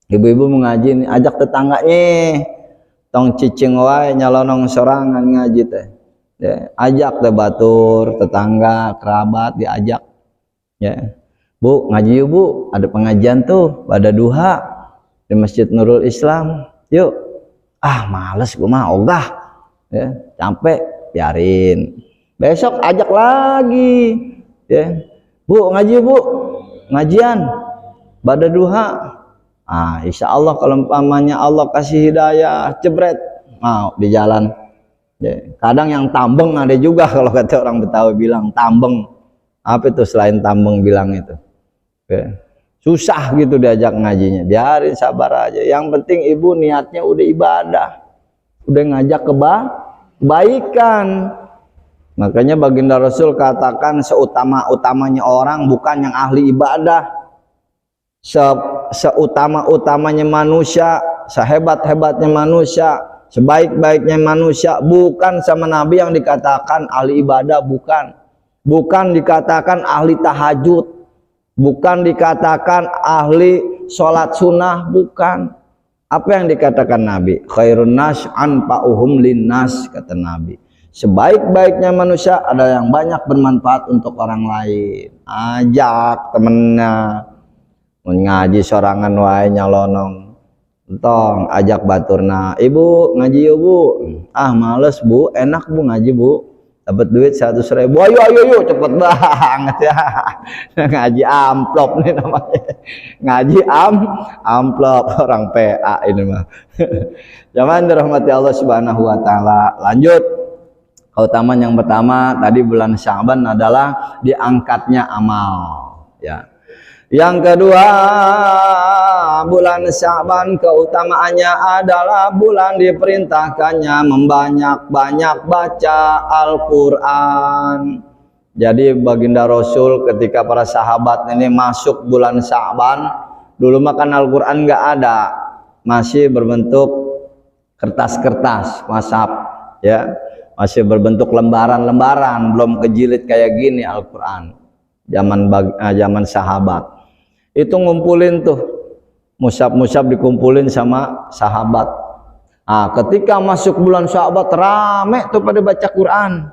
Ibu-ibu mengaji, ajak tetangganya. Tong cicing wae nyalonong sorangan ngaji teh. Ya, ajak teh batur, tetangga, kerabat diajak. Ya. Bu, ngaji yuk Bu, ada pengajian tuh pada duha di Masjid Nurul Islam. Yuk. Ah, males gua mah ogah. Ya, capek, biarin. Besok ajak lagi. Ya. Bu, ngaji Bu. Ngajian pada duha. Ah, insya Allah kalau umpamanya Allah kasih hidayah, jebret mau di jalan. Ya. Kadang yang tambeng ada juga, kalau kata orang Betawi bilang tambeng. Apa itu selain tambeng bilang itu? Ya. Susah gitu diajak ngajinya. Biarin, sabar aja. Yang penting ibu niatnya udah ibadah, udah ngajak kebaikan. Makanya baginda Rasul katakan seutama-utamanya orang bukan yang ahli ibadah, seutama-utamanya manusia, sehebat-hebatnya manusia, sebaik-baiknya manusia bukan sama Nabi yang dikatakan ahli ibadah, bukan dikatakan ahli tahajud, bukan dikatakan ahli sholat sunnah, bukan. Apa yang dikatakan Nabi? Khairun nas anfa'uhum linnas, kata Nabi. Sebaik-baiknya manusia ada yang banyak bermanfaat untuk orang lain. Ajak temennya, Mun ngaji sorangan wae nyalonong. Entong ajak baturna, "Ibu ngaji yuk, Bu." "Ah, males, Bu. Enak, Bu, ngaji, Bu. Dapat duit 100.000. Ayo, ayo, yuk, cepet banget ya." Ngaji amplop nih namanya. Ngaji amplop orang PA ini mah. Zaman dirahmati Allah Subhanahu wa taala. Lanjut. Keutamaan yang pertama tadi bulan Sya'ban adalah diangkatnya amal, ya. Yang kedua, bulan Sya'ban keutamaannya adalah bulan diperintahkannya membanyak-banyak baca Al-Qur'an. Jadi baginda Rasul ketika para sahabat ini masuk bulan Sya'ban, dulu makan Al-Qur'an nggak ada, masih berbentuk kertas-kertas mushaf, ya, masih berbentuk lembaran-lembaran, belum kejilid kayak gini Al-Qur'an. Zaman sahabat itu ngumpulin tuh mushaf-mushaf, dikumpulin sama sahabat. Nah, ketika masuk bulan Sya'ban rame tuh pada baca Quran,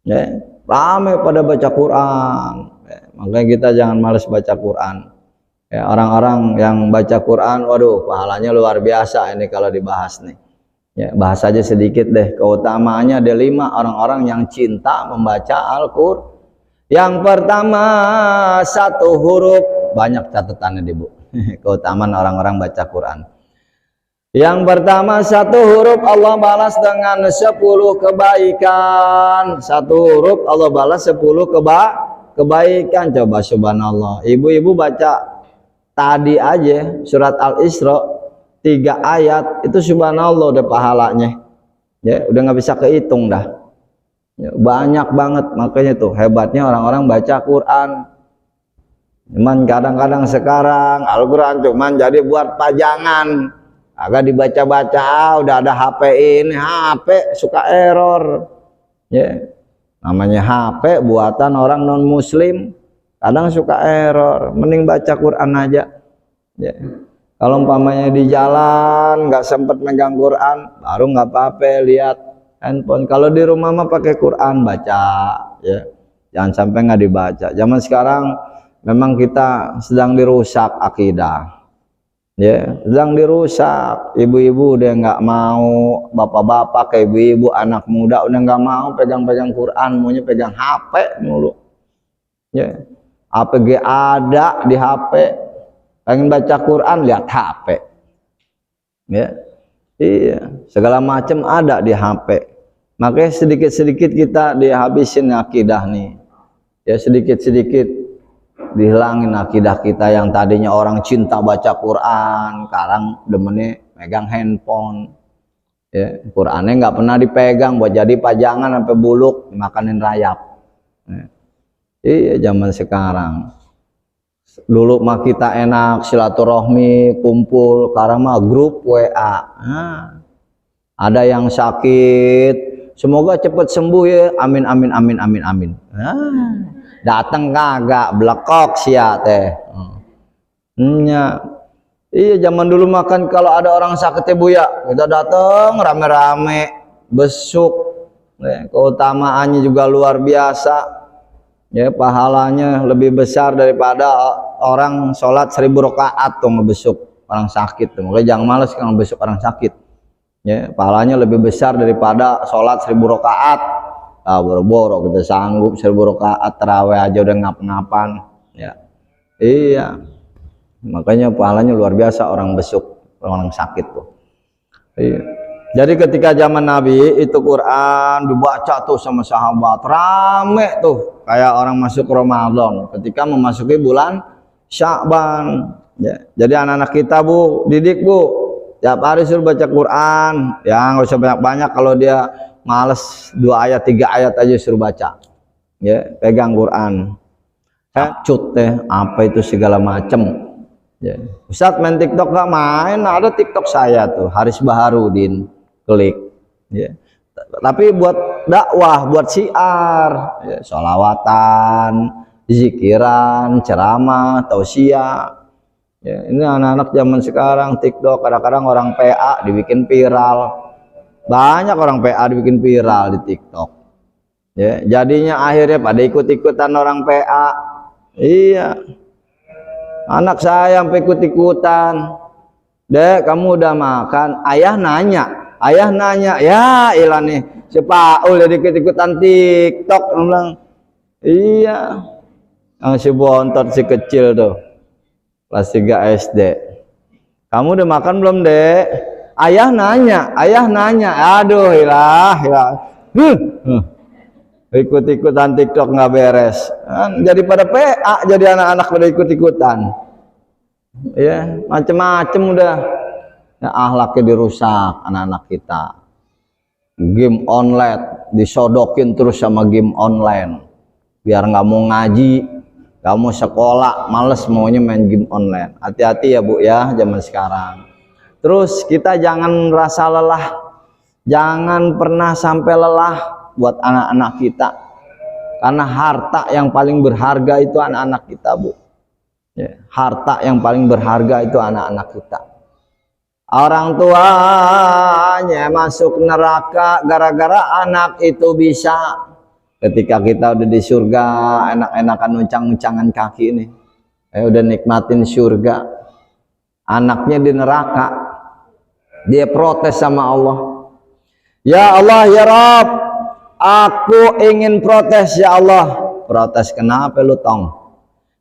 ya, rame pada baca Quran. Ya, makanya kita jangan males baca Quran. Ya, orang-orang yang baca Quran, waduh, pahalanya luar biasa ini kalau dibahas nih. Ya, bahas aja sedikit deh. Keutamaannya ada 5 orang-orang yang cinta membaca Al-Qur'an. Yang pertama, 1 huruf, banyak catatannya di Bu. Keutamaan orang-orang baca Quran. Yang pertama, 1 huruf Allah balas dengan 10 kebaikan. 1 huruf Allah balas 10 kebaikan. Coba subhanallah. Ibu-ibu baca tadi aja surat Al-Isra 3 ayat itu subhanallah udah pahalanya. Ya, udah nggak bisa kehitung dah. Ya, banyak banget, makanya tuh hebatnya orang-orang baca Quran. Cuman kadang-kadang sekarang Al-Quran cuman jadi buat pajangan, agak dibaca-baca, udah ada HP ini, HP suka error. Ya, namanya HP buatan orang non muslim, kadang suka error. Mending baca Quran aja. Ya. Kalau umpamanya di jalan nggak sempet megang Quran, baru nggak apa-apa lihat handphone. Kalau di rumah mah pakai Quran baca, ya. Jangan sampai nggak dibaca. Zaman sekarang memang kita sedang dirusak akidah, ya, sedang dirusak. Ibu-ibu udah nggak mau, bapak-bapak kayak ibu-ibu, anak muda udah nggak mau pegang-pegang Quran, maunya pegang HP mulu, ya. APG ada di HP, pengen baca Quran lihat HP, ya. Iya, segala macam ada di HP. Makanya sedikit-sedikit kita dihabisin akidah nih, ya, sedikit-sedikit dihilangin akidah kita yang tadinya orang cinta baca Quran, sekarang demennya megang handphone. Ya, Qurannya nggak pernah dipegang, buat jadi pajangan sampai buluk makanin rayap. Ya. Iya, zaman sekarang. Dulu mah kita enak silaturahmi, kumpul, sekarang mah grup WA. Nah, ada yang sakit, semoga cepat sembuh ya, amin amin amin amin amin. Nah, datang kagak, blekok sia teh. Iya, zaman dulu makan kalau ada orang sakit ya Bu ya, kita datang rame-rame, besuk. Keutamaannya juga luar biasa. Ya, pahalanya lebih besar daripada orang sholat 1000 rakaat tuh ngebesuk orang sakit tuh. Makanya jangan males kalau ngebesuk orang sakit. Ya, pahalanya lebih besar daripada sholat 1000 rakaat. Ah, boro-boro kita sanggup 1000 rakaat tarawih aja udah ngap-ngapan. Ya, iya. Makanya pahalanya luar biasa orang besuk orang sakit tuh. Iya. Jadi ketika zaman Nabi itu Quran dibaca tuh sama sahabat, rame tuh kayak orang masuk Ramadan ketika memasuki bulan Sya'ban. Ya. Jadi anak-anak kita Bu, didik Bu, tiap hari suruh baca Quran, ya nggak usah banyak-banyak, kalau dia males 2 ayat 3 ayat aja suruh baca. Ya, pegang Quran. Cut teh apa itu segala macem. Ya. Ustadz main TikTok gak main, ada TikTok saya tuh, Haris Baharudin. Klik, ya. Tapi buat dakwah, buat syiar, ya, sholawatan, zikiran, ceramah, tausiah. Ya, ini anak-anak zaman sekarang TikTok, kadang-kadang orang PA dibikin viral, banyak orang PA dibikin viral di TikTok. Ya, jadinya akhirnya pada ikut-ikutan orang PA. Iya. Anak saya sampai ikut-ikutan. Dek, kamu udah makan? Ayah nanya, ya ilah nih, si Paul jadi ikut-ikutan TikTok. Bilang, iya. Yang si bontot si kecil tuh, kelas 3 SD. Kamu udah makan belum, Dek? Ayah nanya. Aduh, ilah. Ikut-ikutan TikTok nggak beres. Jadi pada PA, jadi anak-anak pada ikut-ikutan. Ya, macem-macem udah. Ya, akhlaknya dirusak anak-anak kita. Game online disodokin terus sama game online. Biar nggak mau ngaji, nggak mau sekolah, males maunya main game online. Hati-hati ya Bu ya, zaman sekarang. Terus kita jangan rasa lelah, jangan pernah sampai lelah buat anak-anak kita. Karena harta yang paling berharga itu anak-anak kita, Bu. Ya, harta yang paling berharga itu anak-anak kita. Orang tuanya masuk neraka gara-gara anak itu bisa. Ketika kita udah di surga, enak-enakan uncang-uncangan kaki ini, udah nikmatin surga, anaknya di neraka, dia protes sama Allah. Ya Allah, ya Rabb, aku ingin protes ya Allah. Protes kenapa lu tong?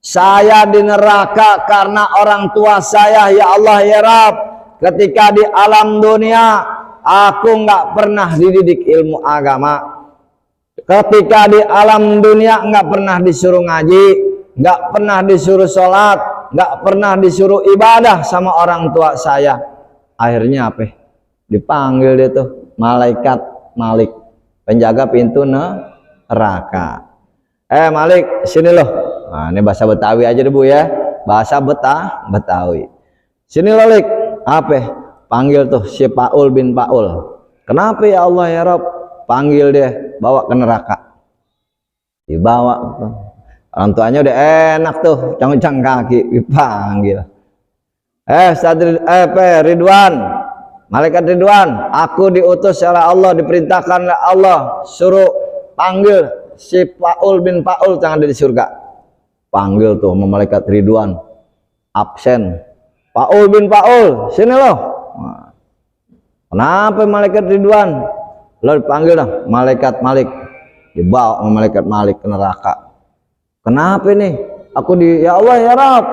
Saya di neraka karena orang tua saya ya Allah ya Rabb. Ketika di alam dunia aku nggak pernah dididik ilmu agama. Ketika di alam dunia nggak pernah disuruh ngaji, nggak pernah disuruh sholat, nggak pernah disuruh ibadah sama orang tua saya. Akhirnya apa? Dipanggil dia tuh malaikat Malik, penjaga pintu neraka. Malik, sini loh. Nah, ini bahasa Betawi aja deh Bu ya, bahasa Betawi. Sini loh Lik. Apa? Panggil tuh si Paul bin Paul. Kenapa ya Allah ya Rabb? Panggil dia, bawa ke neraka. Dibawa tuh. Orang tuanya udah enak tuh, cang-cang kaki, dipanggil. Ridwan, malaikat Ridwan, aku diutus oleh Allah, diperintahkan oleh Allah, suruh panggil si Paul bin Paul yang ada di surga. Panggil tuh sama malaikat Ridwan, absen. Paul bin Paul, sini loh. Nah, kenapa malaikat Ridwan? Lo dipanggil dah, malaikat Malik, dibawa sama malaikat Malik ke neraka. Kenapa nih? Aku ya Allah ya Rabb,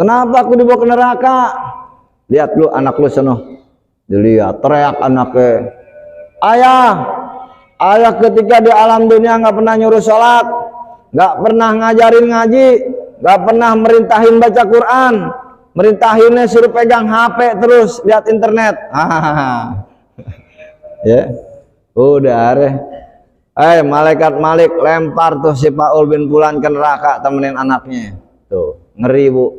kenapa aku dibawa ke neraka? Lihat lu anak lu sono. Dilihat, teriak anaknya. Ayah ketika di alam dunia nggak pernah nyuruh sholat, nggak pernah ngajarin ngaji, nggak pernah merintahin baca Quran, merintahinnya suruh pegang HP terus lihat internet. Ya, udah deh. Malaikat Malik lempar tuh si Paul bin Fulan ke neraka, temenin anaknya. Tuh, ngeri Bu.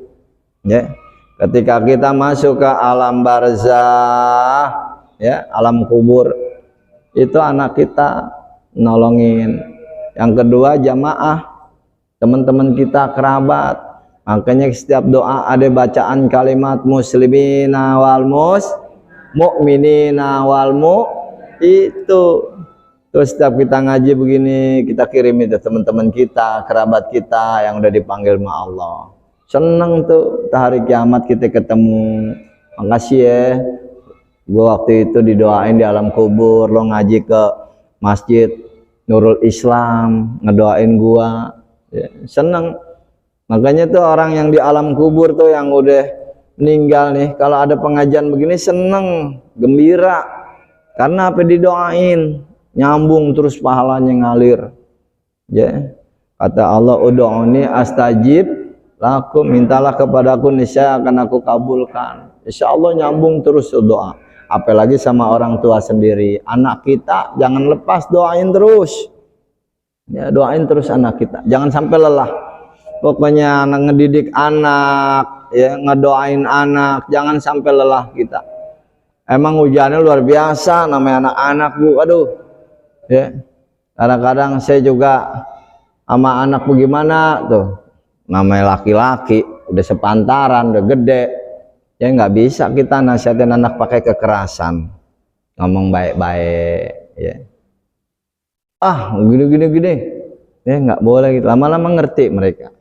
Ya. Ketika kita masuk ke alam barzah, ya, alam kubur, itu anak kita nolongin. Yang kedua jamaah, teman-teman kita, kerabat. Makanya setiap doa ada bacaan kalimat muslimina wal mu'minina wal itu. Terus setiap kita ngaji begini, kita kirim itu teman-teman kita, kerabat kita yang udah dipanggil sama Allah. Seneng tuh hari kiamat kita ketemu. Makasih ya, gua waktu itu didoain di alam kubur, lo ngaji ke masjid Nurul Islam, ngedoain gua, ya, seneng. Makanya tuh orang yang di alam kubur tuh yang udah meninggal nih, kalau ada pengajian begini seneng, gembira, karena apa? Didoain, nyambung terus pahalanya ngalir. Ya, kata Allah, ud'uni astajib lakum, mintalah kepadaku niscaya akan aku kabulkan. Insya Allah nyambung terus doa. Apalagi sama orang tua sendiri, anak kita jangan lepas, doain terus. Ya, doain terus anak kita, jangan sampai lelah. Pokoknya ngedidik anak, ya, ngedoain anak, jangan sampai lelah kita. Emang hujannya luar biasa, namanya anak-anak Bu, aduh. Ya, kadang-kadang saya juga sama anak bagaimana tuh, namanya laki-laki, udah sepantaran, udah gede, ya nggak bisa kita nasihatin anak pakai kekerasan, ngomong baik-baik, ya. Gini, ya nggak boleh gitu. Lama-lama ngerti mereka.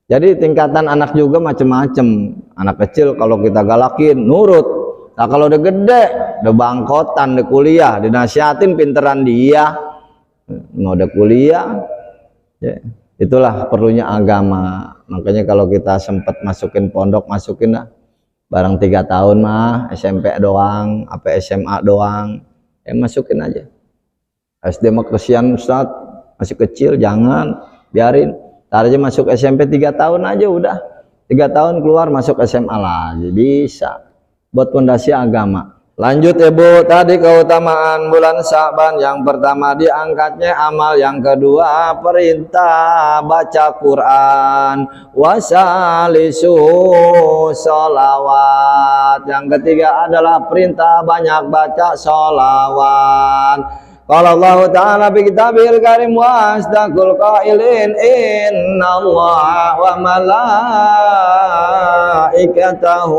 Jadi tingkatan anak juga macam-macam. Anak kecil kalau kita galakin nurut. Nah kalau udah gede, udah bangkotan, udah kuliah, dinasihatin pinteran dia, mau udah kuliah, ya, itulah perlunya agama. Makanya kalau kita sempat masukin pondok, masukin lah. Barang 3 tahun mah SMP doang, apa SMA doang, ya masukin aja. SD mah kesian Ustaz, masih kecil, jangan, biarin. Ntar aja masuk SMP 3 tahun aja udah. 3 tahun keluar masuk SMA lagi, bisa. Buat fondasi agama. Lanjut ya Bu, tadi keutamaan bulan Syaban. Yang pertama diangkatnya amal, yang kedua perintah baca Quran, wasalisu sholawat. Yang ketiga adalah perintah banyak baca sholawat. Qala Allah Ta'ala bi kitabil karim wa asdaqul qailin innallaha wa malaikatahu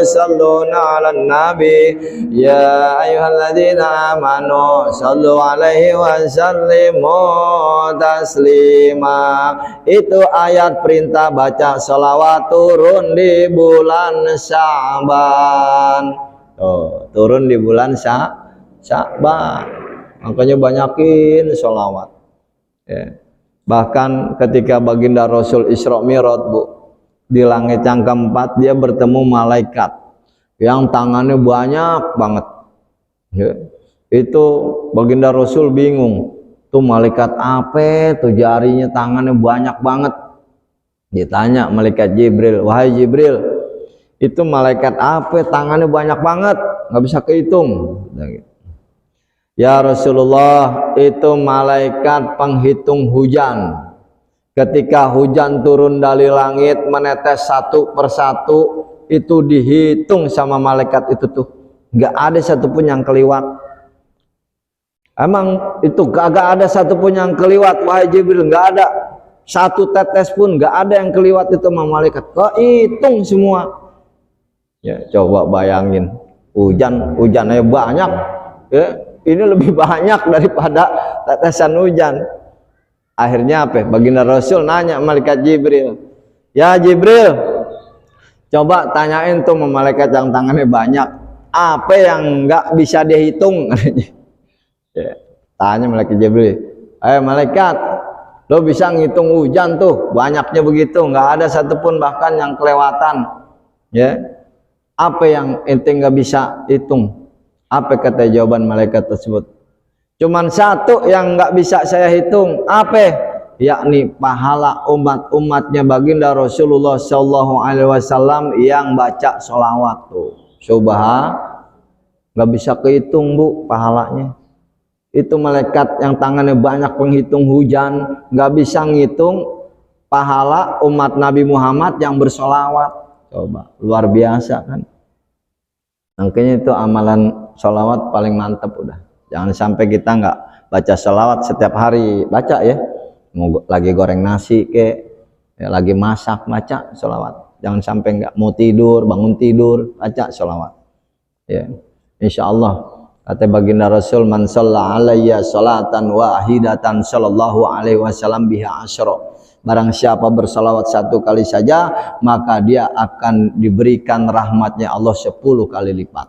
yusholluna 'alan nabi ya ayyuhalladzina amanu shallu 'alaihi wa sallimu taslima. Itu ayat perintah baca sholawat turun di bulan Syaban. Turun di bulan Syaban. Makanya banyakin sholawat. Ya. Bahkan ketika baginda Rasul Isra Mi'raj Bu, di langit yang keempat dia bertemu malaikat yang tangannya banyak banget. Ya. Itu baginda Rasul bingung. Tuh malaikat apa? Tuh jarinya tangannya banyak banget. Ditanya malaikat Jibril, wahai Jibril, itu malaikat apa? Tangannya banyak banget, nggak bisa kehitung. Ya Rasulullah, itu malaikat penghitung hujan. Ketika hujan turun dari langit menetes satu persatu, itu dihitung sama malaikat itu tuh. Nggak ada satupun yang keliwat. Emang itu kagak ada satupun yang keliwat, wahai Jibril, nggak ada. Satu tetes pun nggak ada yang keliwat itu sama malaikat. Kehitung semua. Ya coba bayangin, hujannya banyak. Ya. Ini lebih banyak daripada tetesan hujan. Akhirnya apa? Baginda Rasul nanya malaikat Jibril, ya Jibril, coba tanyain tuh malaikat yang tangannya banyak, apa yang nggak bisa dihitung? Ya, tanya malaikat Jibril, malaikat, lo bisa ngitung hujan tuh, banyaknya begitu, nggak ada satupun bahkan yang kelewatan. Ya, apa yang ente nggak bisa hitung? Apa kata jawaban malaikat tersebut? Cuman satu yang nggak bisa saya hitung, apa? Yakni pahala umat-umatnya baginda Rasulullah Shallallahu Alaihi Wasallam yang baca sholawat tuh. Subhan, nggak bisa kehitung Bu pahalanya. Itu malaikat yang tangannya banyak penghitung hujan, nggak bisa ngitung pahala umat Nabi Muhammad yang bersolawat. Coba, luar biasa kan? Makanya itu amalan sholawat paling mantap udah. Jangan sampai kita nggak baca sholawat setiap hari. Baca ya, mau lagi goreng nasi ke, ya, lagi masak baca sholawat. Jangan sampai nggak mau tidur, bangun tidur baca sholawat. Ya, insya Allah kata baginda Rasul, man shalla alayya sholatan wahidatan sallallahu alaihi wasallam biha asyra. Barang siapa bersalawat 1 kali saja, maka dia akan diberikan rahmatnya Allah 10 kali lipat.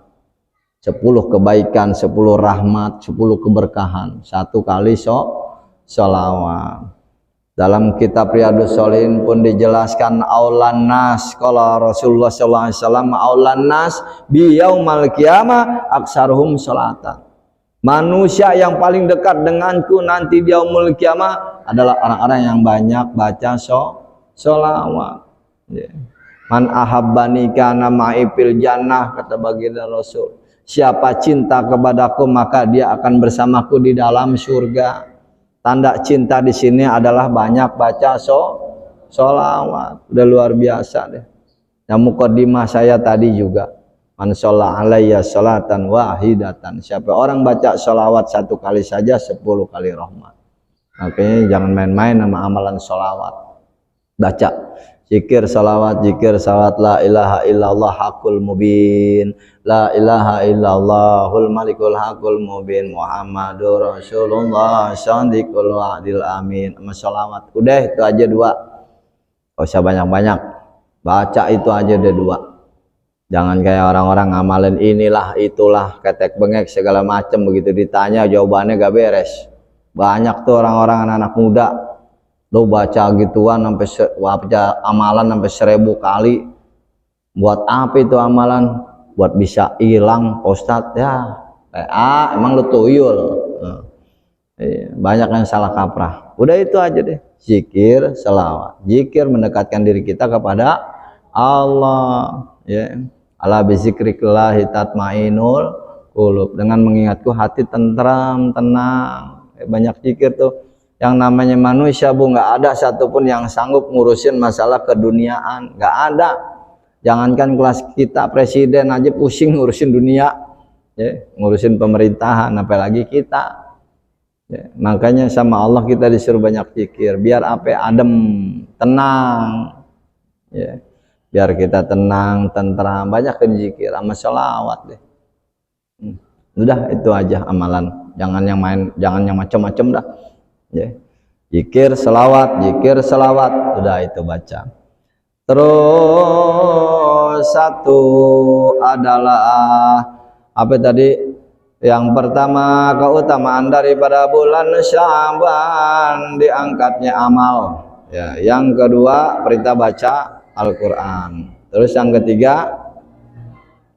10 kebaikan, 10 rahmat, 10 keberkahan. 1 kali sholawat. Dalam kitab Riyadhus Shalihin pun dijelaskan aulan nas, kalau Rasulullah sallallahu alaihi wasallam aulan nas bi yaumal qiyamah aksaruhum sholatan. Manusia yang paling dekat denganku nanti di yaumul qiyamah adalah orang-orang yang banyak baca sholawat. Yeah. Man ahabbani kana ma'i fil jannah, kata baginda Rasul. Siapa cinta kepadaku maka dia akan bersamaku di dalam surga. Tanda cinta di sini adalah banyak baca sholawat. Udah luar biasa deh. Yang mukadimah saya tadi juga. Man sholla alayya sholatan wahidatan. Siapa orang baca sholawat 1 kali saja 10 kali rahmat. Makanya jangan main-main sama amalan sholawat. Baca zikir sholawat la ilaha illallah hakul mubin, la ilaha illallahul malikul hakul mubin, Muhammadur Rasulullah syadikul wa'dil amin. Sama sholawat udah itu aja 2. Gak usah banyak-banyak, baca itu aja deh 2. Jangan kayak orang-orang ngamalin inilah itulah ketek bengek segala macem, begitu ditanya jawabannya gak beres. Banyak tuh orang-orang anak-anak muda lo baca gituan sampai baca amalan sampai 1000 kali. Buat apa itu amalan? Buat bisa hilang Ustadz ya. Emang lu tuyul. Banyak yang salah kaprah. Udah itu aja deh, zikir, selawat. Zikir mendekatkan diri kita kepada Allah, ya. Ala bizikrillah tatmainul qulub. Dengan mengingatku hati tentram, tenang. Banyak zikir tuh. Yang namanya manusia Bu, nggak ada satupun yang sanggup ngurusin masalah keduniaan, nggak ada. Jangankan kelas kita presiden aja pusing ngurusin dunia, ya, ngurusin pemerintahan, apalagi kita. Ya, makanya sama Allah kita disuruh banyak zikir, biar apa? Adem, tenang, ya, biar kita tenang, tentram, banyak zikir, sama sholawat deh. Udah itu aja amalan, jangan yang main, jangan yang macam-macam dah. Ya. Zikir, selawat, udah itu baca. Terus satu adalah apa tadi? Yang pertama, keutamaan daripada bulan Sya'ban, diangkatnya amal. Ya, yang kedua, perintah baca Al-Qur'an. Terus yang ketiga,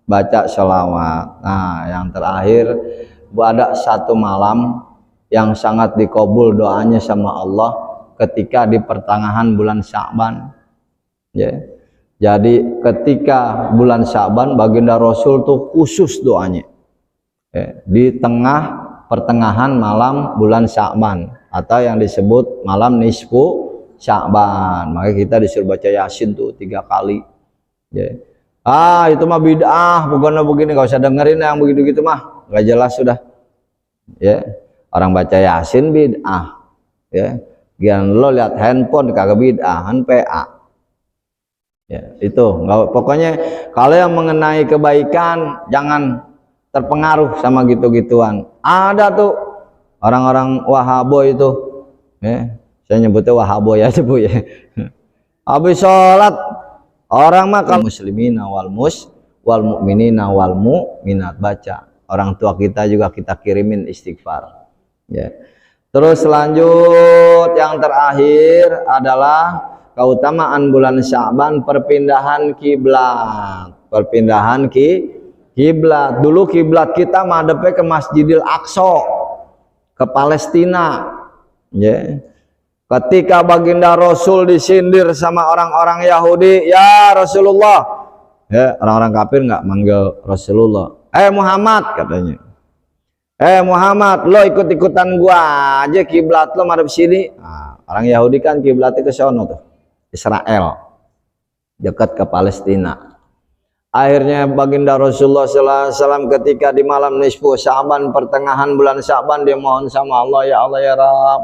baca sholawat. Nah, yang terakhir, ada satu malam yang sangat dikabul doanya sama Allah ketika di pertengahan bulan Sya'ban. Ya. Jadi ketika bulan Sya'ban baginda Rasul tuh khusus doanya. Ya. Di pertengahan malam bulan Sya'ban atau yang disebut malam nisfu Sya'ban. Maka kita disuruh baca Yasin tuh 3 kali. Ya. Itu mah bid'ah, bukan begini, gak usah dengerin yang begitu-gitu mah, gak jelas sudah. Ya. Orang baca Yasin bid'ah, ya. Gian lo lihat handphone kagak bid'ah, PA. Ya, itu nggak, pokoknya kalau yang mengenai kebaikan jangan terpengaruh sama gitu-gituan. Ada tuh orang-orang Wahabo itu, ya. Saya nyebutnya Wahabo ya, Bu ya. Habis sholat orang mah muslimina wal mu'minina wal mu'minat, baca. Orang tua kita juga kita kirimin istighfar. Ya. Terus lanjut yang terakhir adalah keutamaan bulan Sya'ban, perpindahan kiblat. Perpindahan kiblat. Dulu kiblat kita madepnya ke Masjidil Aqsa, ke Palestina. Ya. Ketika baginda Rasul disindir sama orang-orang Yahudi, ya Rasulullah. Ya, orang-orang kafir nggak manggil Rasulullah. Muhammad katanya. Muhammad, lo ikut-ikutan gua aja, kiblat lo madep sini. Nah, orang Yahudi kan kiblatnya ke sono tuh, Israel, dekat ke Palestina. Akhirnya baginda Rasulullah SAW ketika di malam nisfu Sya'ban, pertengahan bulan Sya'ban, dia mohon sama Allah, ya Allah ya Rabb,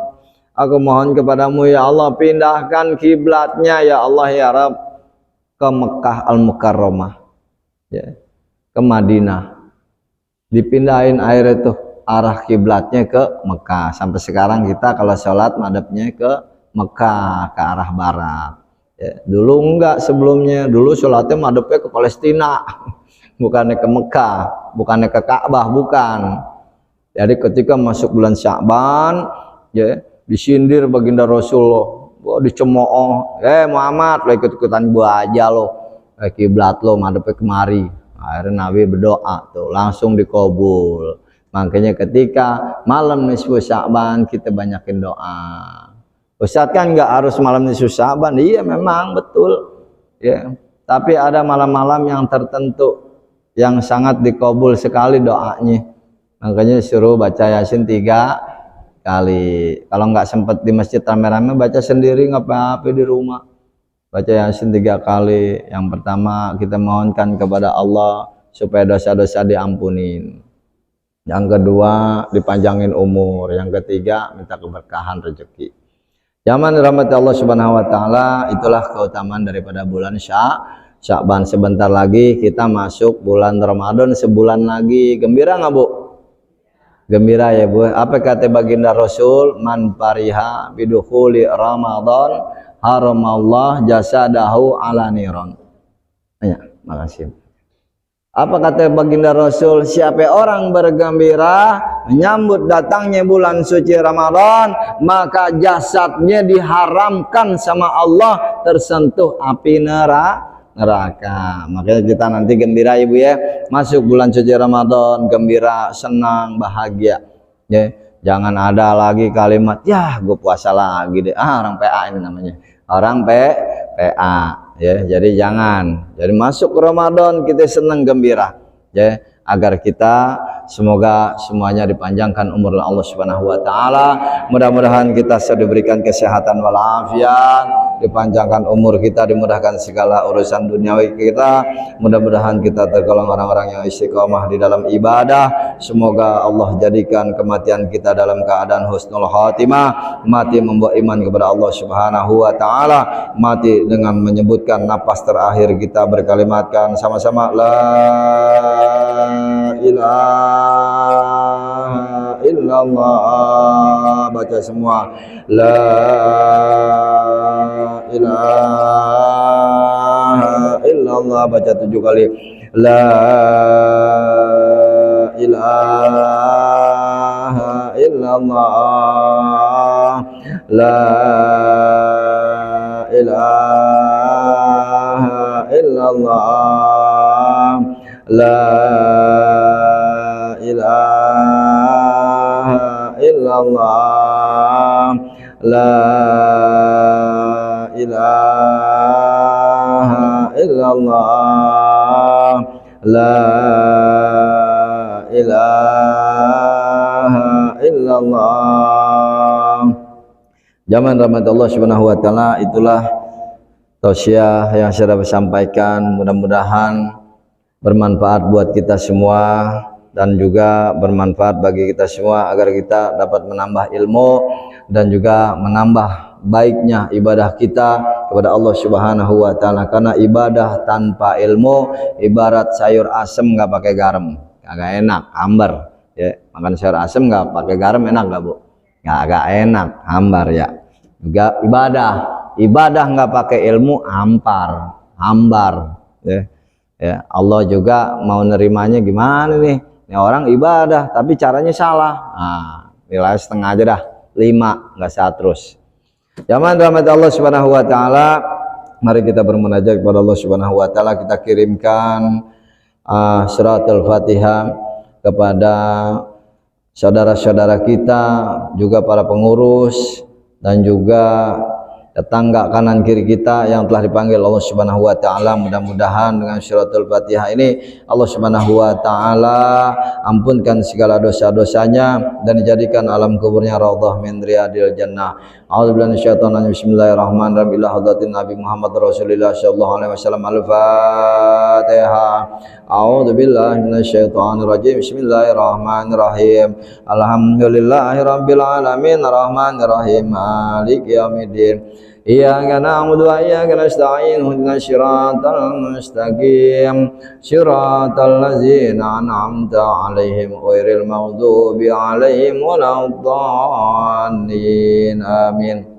aku mohon kepadamu ya Allah, pindahkan kiblatnya ya Allah ya Rabb ke Mekah Al-Mukarramah, ya, ke Madinah. Dipindahin air itu arah kiblatnya ke Mekah. Sampai sekarang kita kalau sholat madhabnya ke Mekah, ke arah barat. Ya, dulu enggak, sebelumnya dulu sholatnya madhabnya ke Palestina, bukannya ke Mekah, bukannya ke Ka'bah, bukan. Jadi ketika masuk bulan Sya'ban, ya, disindir baginda Rasulullah, dicemooh, Muhammad, lo ikut-ikutan gua aja lo, kiblat lo madhabnya kemari. Akhirnya Nabi berdoa tuh langsung dikabul. Makanya ketika malam nisfu Sya'ban kita banyakin doa. Ustadz kan nggak harus malam nisfu Sya'ban, iya memang betul, ya. Tapi ada malam-malam yang tertentu yang sangat dikabul sekali doanya. Makanya suruh baca Yasin 3 kali. Kalau nggak sempat di masjid rame-rame, baca sendiri nggak apa-apa di rumah. Baca Yasin 3 kali. Yang pertama kita mohonkan kepada Allah supaya dosa-dosa diampunin. Yang kedua dipanjangin umur. Yang ketiga minta keberkahan rezeki. Zaman rahmat Allah Subhanahu wa taala, itulah keutamaan daripada bulan Sya'ban. Sebentar lagi kita masuk bulan Ramadan, sebulan lagi. Gembira nggak Bu? Gembira ya Bu. Apa kata baginda Rasul? Man fariha bidukhuli Ramadan haramallah jasadahu ala niron. Ya, makasih. Apa kata baginda Rasul? Siapa orang bergembira menyambut datangnya bulan suci Ramadan, maka jasadnya diharamkan sama Allah tersentuh api neraka. Makanya kita nanti gembira Ibu ya, masuk bulan suci Ramadan, gembira, senang, bahagia. Ya, jangan ada lagi kalimat, ya gue puasa lagi deh. Orang PA ini namanya. Orang PA. Ya, jadi jangan. Jadi masuk Ramadan kita senang gembira, ya, agar kita semoga semuanya dipanjangkan umur Allah Subhanahu wa taala. Mudah-mudahan kita diberikan kesehatan walafiat, dipanjangkan umur kita, dimudahkan segala urusan duniawi kita. Mudah-mudahan kita tergolong orang-orang yang istiqomah di dalam ibadah. Semoga Allah jadikan kematian kita dalam keadaan husnul khatimah, mati membawa iman kepada Allah Subhanahu wa taala, mati dengan menyebutkan napas terakhir kita berkalimatkan sama-sama la ilaha illallah. Baca semua la ilaha illallah, baca 7 kali la ilaha illallah, la ilaha illallah, la ilaha illallah, la ilaha illallah, la ilaha illallah. Zaman rahmat Allah Subhanahu wa taala, itulah tausiah yang saya dapat sampaikan. Mudah-mudahan bermanfaat buat kita semua dan juga bermanfaat bagi kita semua, agar kita dapat menambah ilmu dan juga menambah baiknya ibadah kita kepada Allah Subhanahu wa taala. Karena ibadah tanpa ilmu ibarat sayur asem nggak pakai garam, kagak enak, hambar ya. Makan sayur asem nggak pakai garam enak nggak Bu? Nggak enak, hambar ya. Juga ibadah nggak pakai ilmu hambar ya. Ya, Allah juga mau nerimanya gimana nih? Ini orang ibadah tapi caranya salah. Nah, nilai setengah aja dah, 5, nggak sehat terus. Zaman rahmat Allah Subhanahu wa taala, mari kita bermunajat kepada Allah Subhanahu wa taala. Kita kirimkan surat Al-Fatihah kepada saudara-saudara kita, juga para pengurus dan juga tetangga kanan kiri kita yang telah dipanggil Allah Subhanahu wa taala. Mudah-mudahan dengan suratul Fatihah ini Allah Subhanahu wa taala ampunkan segala dosa-dosanya dan dijadikan alam kuburnya raudhah min riyadil jannah. A'udzubillahi minasyaitonir rajim. Bismillahirrahmanirrahim. Ila hadratin Nabi Muhammad Rasulullah sallallahu alaihi wasallam. Al-Fatihah. A'udzubillahi minasyaitonir rajim. Bismillahirrahmanirrahim. Alhamdulillahirabbil alamin arrahmanir rahim maliki yaumiddin. Iyyaka na'budu wa iyyaka nasta'in ihdinas siratal mustaqim siratal ladzina an'amta 'alaihim ghairil maghdubi 'alaihim waladdallin amin.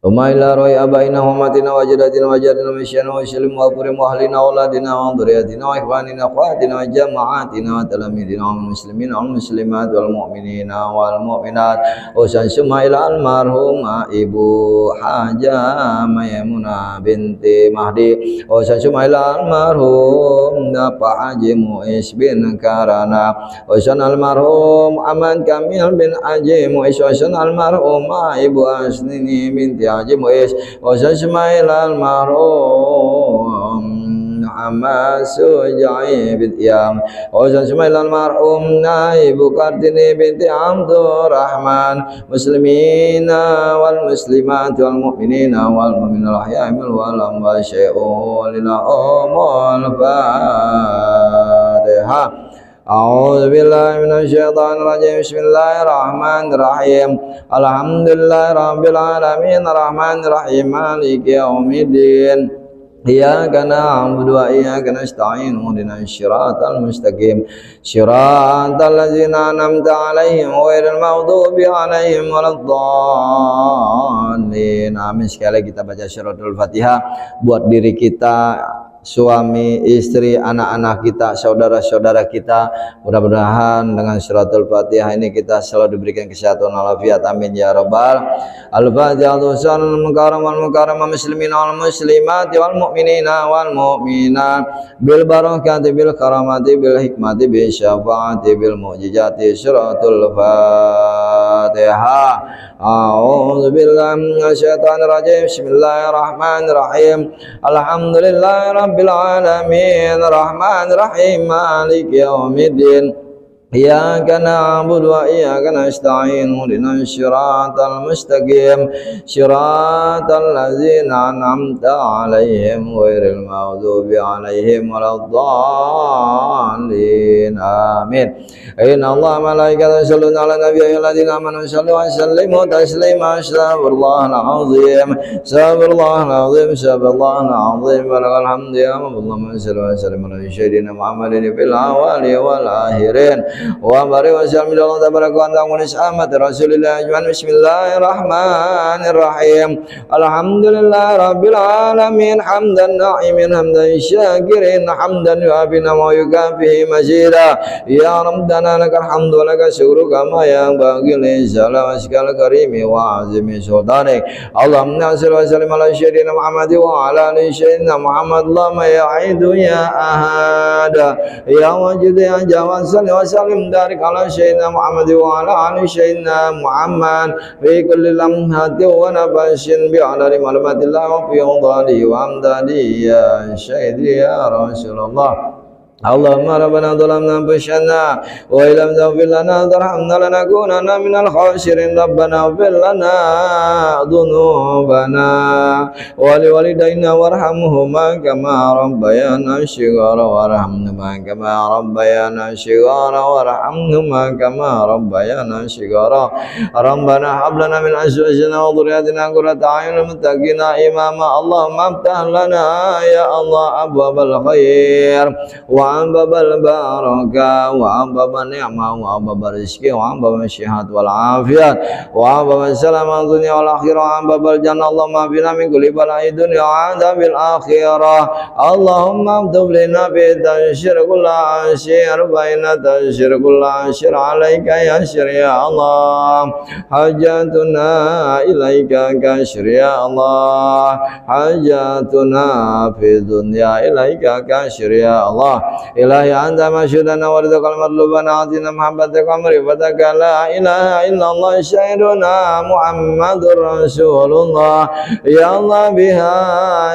Wa ila ro'i abaina wa matina wa jadatina wa jadina misyana wa syulim wa kurim wa ahlina wa ladina wa dhuriyatina wa ikhwanina wa akhwatina wa jama'atina wa talamidina wa muslimina wa muslimat wal mu'minina wal mu'minat. Usan summa ila almarhumah Ibu Hajah Maimunah binti Mahdi. Usan summa ila almarhum Bapak Haji Muiz bin Karana. Usan almarhum Aman Kamil bin Haji Muiz. Usan almarhum Ibu Asnini binti Haji Muiz. Usan Ismail almarhum Muhammad Suja'i bin Iyam. Usan Ismail almarhum Ibu Kartini binti Abdurrahman. Muslimina wal muslimat wal mu'minina wal mu'minal ahya'i wal amwat syai'un lilahumul Fatihah. A'udzu billahi minasyaitonir rajim. Bismillahirrahmanirrahim. Alhamdulillahirabbil alamin arrahmanir rahim maliki yaumiddin. إياك نعبد وإياك نستعين اهدنا الصراط المستقيم صراط الذين أنعمت عليهم غير المغضوب عليهم ولا الضالين. Amin. Sekali lagi kita baca suratul Fatihah buat diri kita, suami, istri, anak-anak kita, saudara-saudara kita. Mudah-mudahan dengan suratul Fatihah ini kita selalu diberikan kesehatan walafiat. Amin ya rabbal. Al-Fatihah. Al-Mukarramah muslimin wal muslimat wal mu'minina wal mu'minat bil barakati bil karamati bil hikmati bil syafaati bil mu'jizati. Suratul Fatihah. A'udzu billahi minasyaitonir rajim. Bismillahirrahmanirrahim. Alhamdulillahi rabbil alamin. Rahmanir rahim. Maliki yaumiddin. Iyyaka na'budu wa iyyaka nasta'in ihdinas siratal mustaqim siratal ladzina an'amta 'alaihim ghairil maghdubi 'alaihim waladdallin. Amin. Inna Allaha wa malaikatahu yusholluna 'alan nabiyyi ayyuhalladzina amanu shallu wa sallimu taslima. Astaghfirullahal 'azim. Astaghfirullahal 'azim. Astaghfirullahal 'azim. Walakal hamdu ya Allahumma shalli wa sallim ala sayyidina Muhammadin fil awwali wal akhirin. Wa barik wa sallim ala tabaraka wa ta'ala wa nis'amat rasulillah ajman. Bismillahirrahmanirrahim. Alhamdulillahi rabbil alamin hamdan na'imin hamdan syakirin hamdan yu'afina wa yukafihi mazida. Ya Rabbana lakal hamdu wa lakal syukru kama yanbaghi li jalali wajhikal karimi wa azimi sultanik. Allahumma shalli wa sallim ala sayyidina Muhammad wa ala ali sayyidina Muhammad. Allahumma ya aidu ya ahad ya wajid ya jawad salli wa sallim dari kala sayyidina Muhammad wa ala ali sayyidina Muhammad fi kulli lamhati wa nafasin bi adadi malamatillah wa fi udhani wa amdadi ya sayyidi ya Rasulullah. Allahumma rabbana dhalamna anfusana wa illam taghfir lana tarhamna lanakunanna minal khasirin. Rabbana ighfir lana dhunubana wa liwalidayna warhamhuma kama rabbayana shighara warhamhuma kama rabbayana shighara warhamhuma kama rabbayana shighara. Rabbana hab lana min azwajina wa dhurriyyatina qurrata a'yun wattaqina imama. Allahumma iftah lana ya Allah abwabal khair wa babal baraka wa babal ni'mah wa babal rizki wa babal syihat wal afiat wa babal salamat dunia wal akhirah wa babal jannah. Allahumma bina min kulli bala'i dunya wa adabil akhirah. Allahumma abdub lina bi tanshir kulla ashir baina tanshir kulla ashir alaika ya shir ya Allah. Hajatuna ilaika kashir ya Allah. Hajatuna fi dunya ilaika kashir ya Allah. Ilahi anta masyudana wa rizqal marlubana atina mahabbataka wa marifataka. La ilaha illallah syahiduna Muhammadur Rasulullah. Ya Allah biha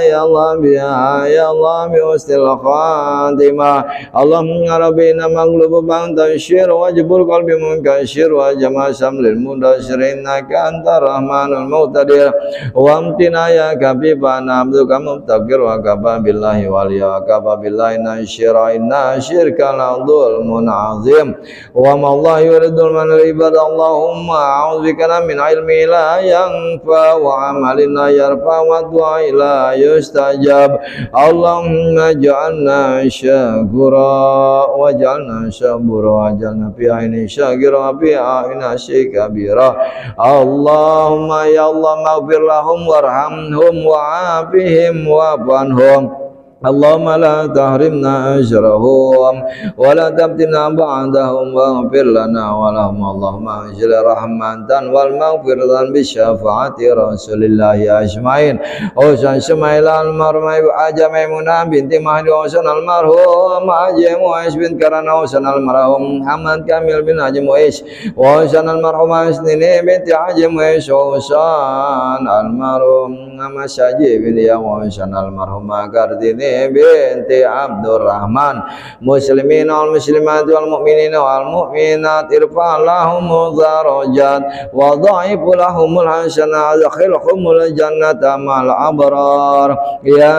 ya Allah biha ya Allah bi husnil khatimah. Allahumma rabbina maghlubu bang tanshir wajbur qalbi munkashir wa jama' samlil mudashir innaka anta rahmanul muqtadir wa amtina ya kabibana abduka mubtakir wa kafa billahi waliya wa kafa billahi nasyira. Inna syirka la dhulmun azim wa ma Allah yuridul manal ibad. Allahumma a'udzubika min ilmi la yanfa wa amalin la yarfa wa du'a la yustajab. Allahumma ja'alna syakura wa ja'alna sabura wa ja'alna fi aini syakira wa fi aina syikabira. Allahumma ya Allah maghfir lahum warhamhum wa afihim wa banhum. Allahumma la tahrimna ajrahum wa la tabtina ba'dahum waghfir lana wa lahum. Allahumma anzil rahmatan wal maghfiratan bi syafaati Rasulillah ajmain. Usan Sumail al-marhum Ibu Haja Maimunah binti Mahdi Usan al-marhum Haji Muiz bin Karana Usan al-marhum Muhammad Kamil bin Haji Muiz Usan al-marhum Asnini binti Haji Muiz Usan al-marhum Nama Syaji bin Usan al-marhum Kartini binti Abdurrahman. Muslimin wal muslimat wal mu'minin wal mu'minat irfa' lahumul darajat wa dha'if lahumul hasanat adkhilhumul jannata ma'al abrar. Ya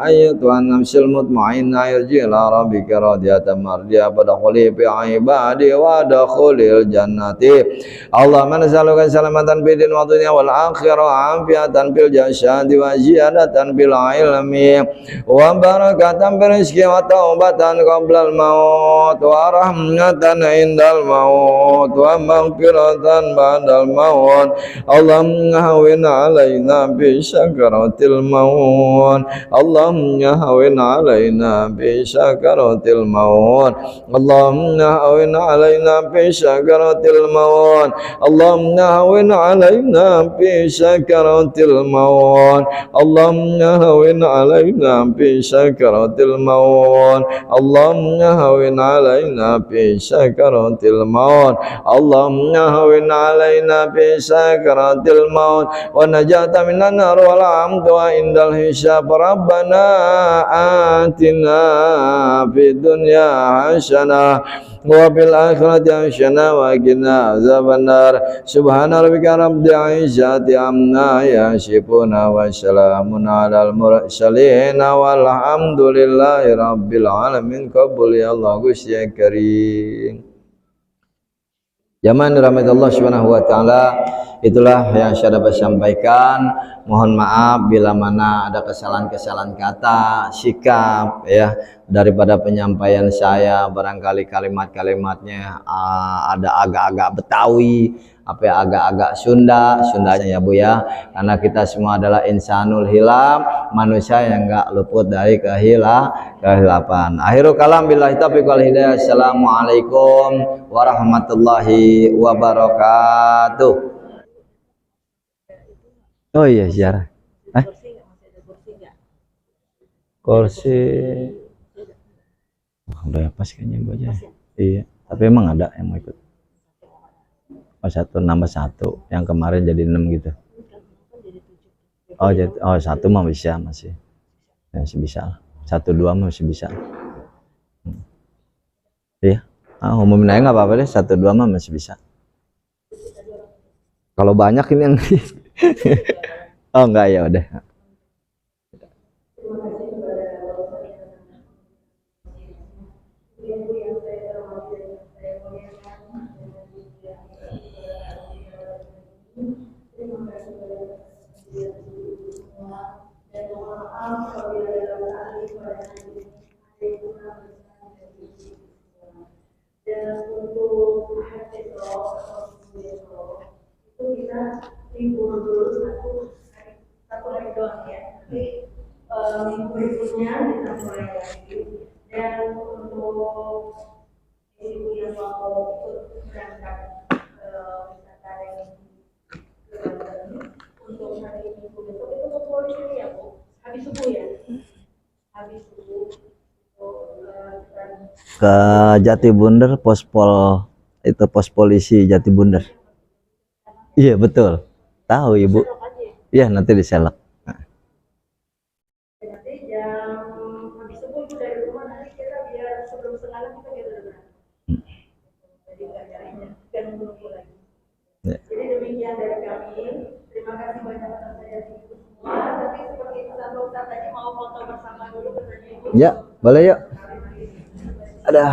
ayyatuhan nafsul mutmainnah irji' ila rabbika radiyatan mardiyah fadkhuli fi ibadi wa dakhulil jannati. Allahumma nas'aluka salamatan fid din wa dunya wal akhirah, afiatan fil jasadi wa ziyadatan fil ilmi wa barakatan fil rizqi wa taubatan qabla al maut wa rahmatan indal maut wa maghfiratan ba'dal maut. Allahumma hawwin alaina bi sakaratil maut. Allahumma hawwin alaina bi sakaratil maut. Allahumma hawwin alaina bi sakaratil maut. Allahumma hawwin alaina bi sakaratil maut. Allahumma hawwin alaina bi sakaratil maut. Allahumma hawwin alaina bi sakaratil maut. Allahumma hawwin alaina bi sakaratil maut wa najata minan nar wal amdu indal hisab. Rabbana atina fid dunya hasanah wa fil akhirati hasanah wa qina azabannar. Subhana rabbika rabbil izzati amma yasifun wa salamun alal mursalin walhamdulillahi rabbil alamin. Qabul ya Allah Gusti Karim. Zaman rahmat Allah Subhanahu wa taala, itulah yang saya dapat sampaikan. Mohon maaf bila mana ada kesalahan-kesalahan kata, sikap ya daripada penyampaian saya, barangkali kalimat-kalimatnya ada agak-agak Betawi, apa ya, agak-agak Sundanya ya Bu ya. Karena kita semua adalah insanul hilam, manusia yang enggak luput dari kehilapan. Akhirul kalam billahi taufiq wal hidayah. Assalamualaikum warahmatullahi wabarakatuh. Oh iya ziarah. Kursi udah pas kayaknya gue aja. Iya, tapi emang ada yang mau ikut. Oh satu nambah satu, yang kemarin jadi 6 gitu. Oh jadi satu mah bisa masih bisa. 1 2 masih bisa. Iya. Umumin aja nggak apa-apa deh, 1 2 mah masih bisa. Kalau banyak ini yang oh enggak ya udah. Dan untuk itu kita libur dulu satu hari doang ya. Tapi minggu berikutnya kita mulai lagi. Dan untuk ibu yang mau ikut berangkat wisata yang ke London untuk hari minggu besok itu kumpul di sini ya Bu. Habis subuh ya. Habis subuh Ke Jati Bundar, pospol itu, pos polisi Jati Bundar. Iya betul, tahu Ibu. Iya nanti diselak. nanti jam habis subuh itu dari rumah, nanti kita biar sebelum setengah kita gitu jadi nggak jalannya dan menunggu lagi. Jadi demikian dari kami. Terima kasih banyak atas saya itu semua. Tapi seperti pesan Ustaz tadi, mau foto bersama dulu katanya Ibu. Ya boleh yuk. Ada.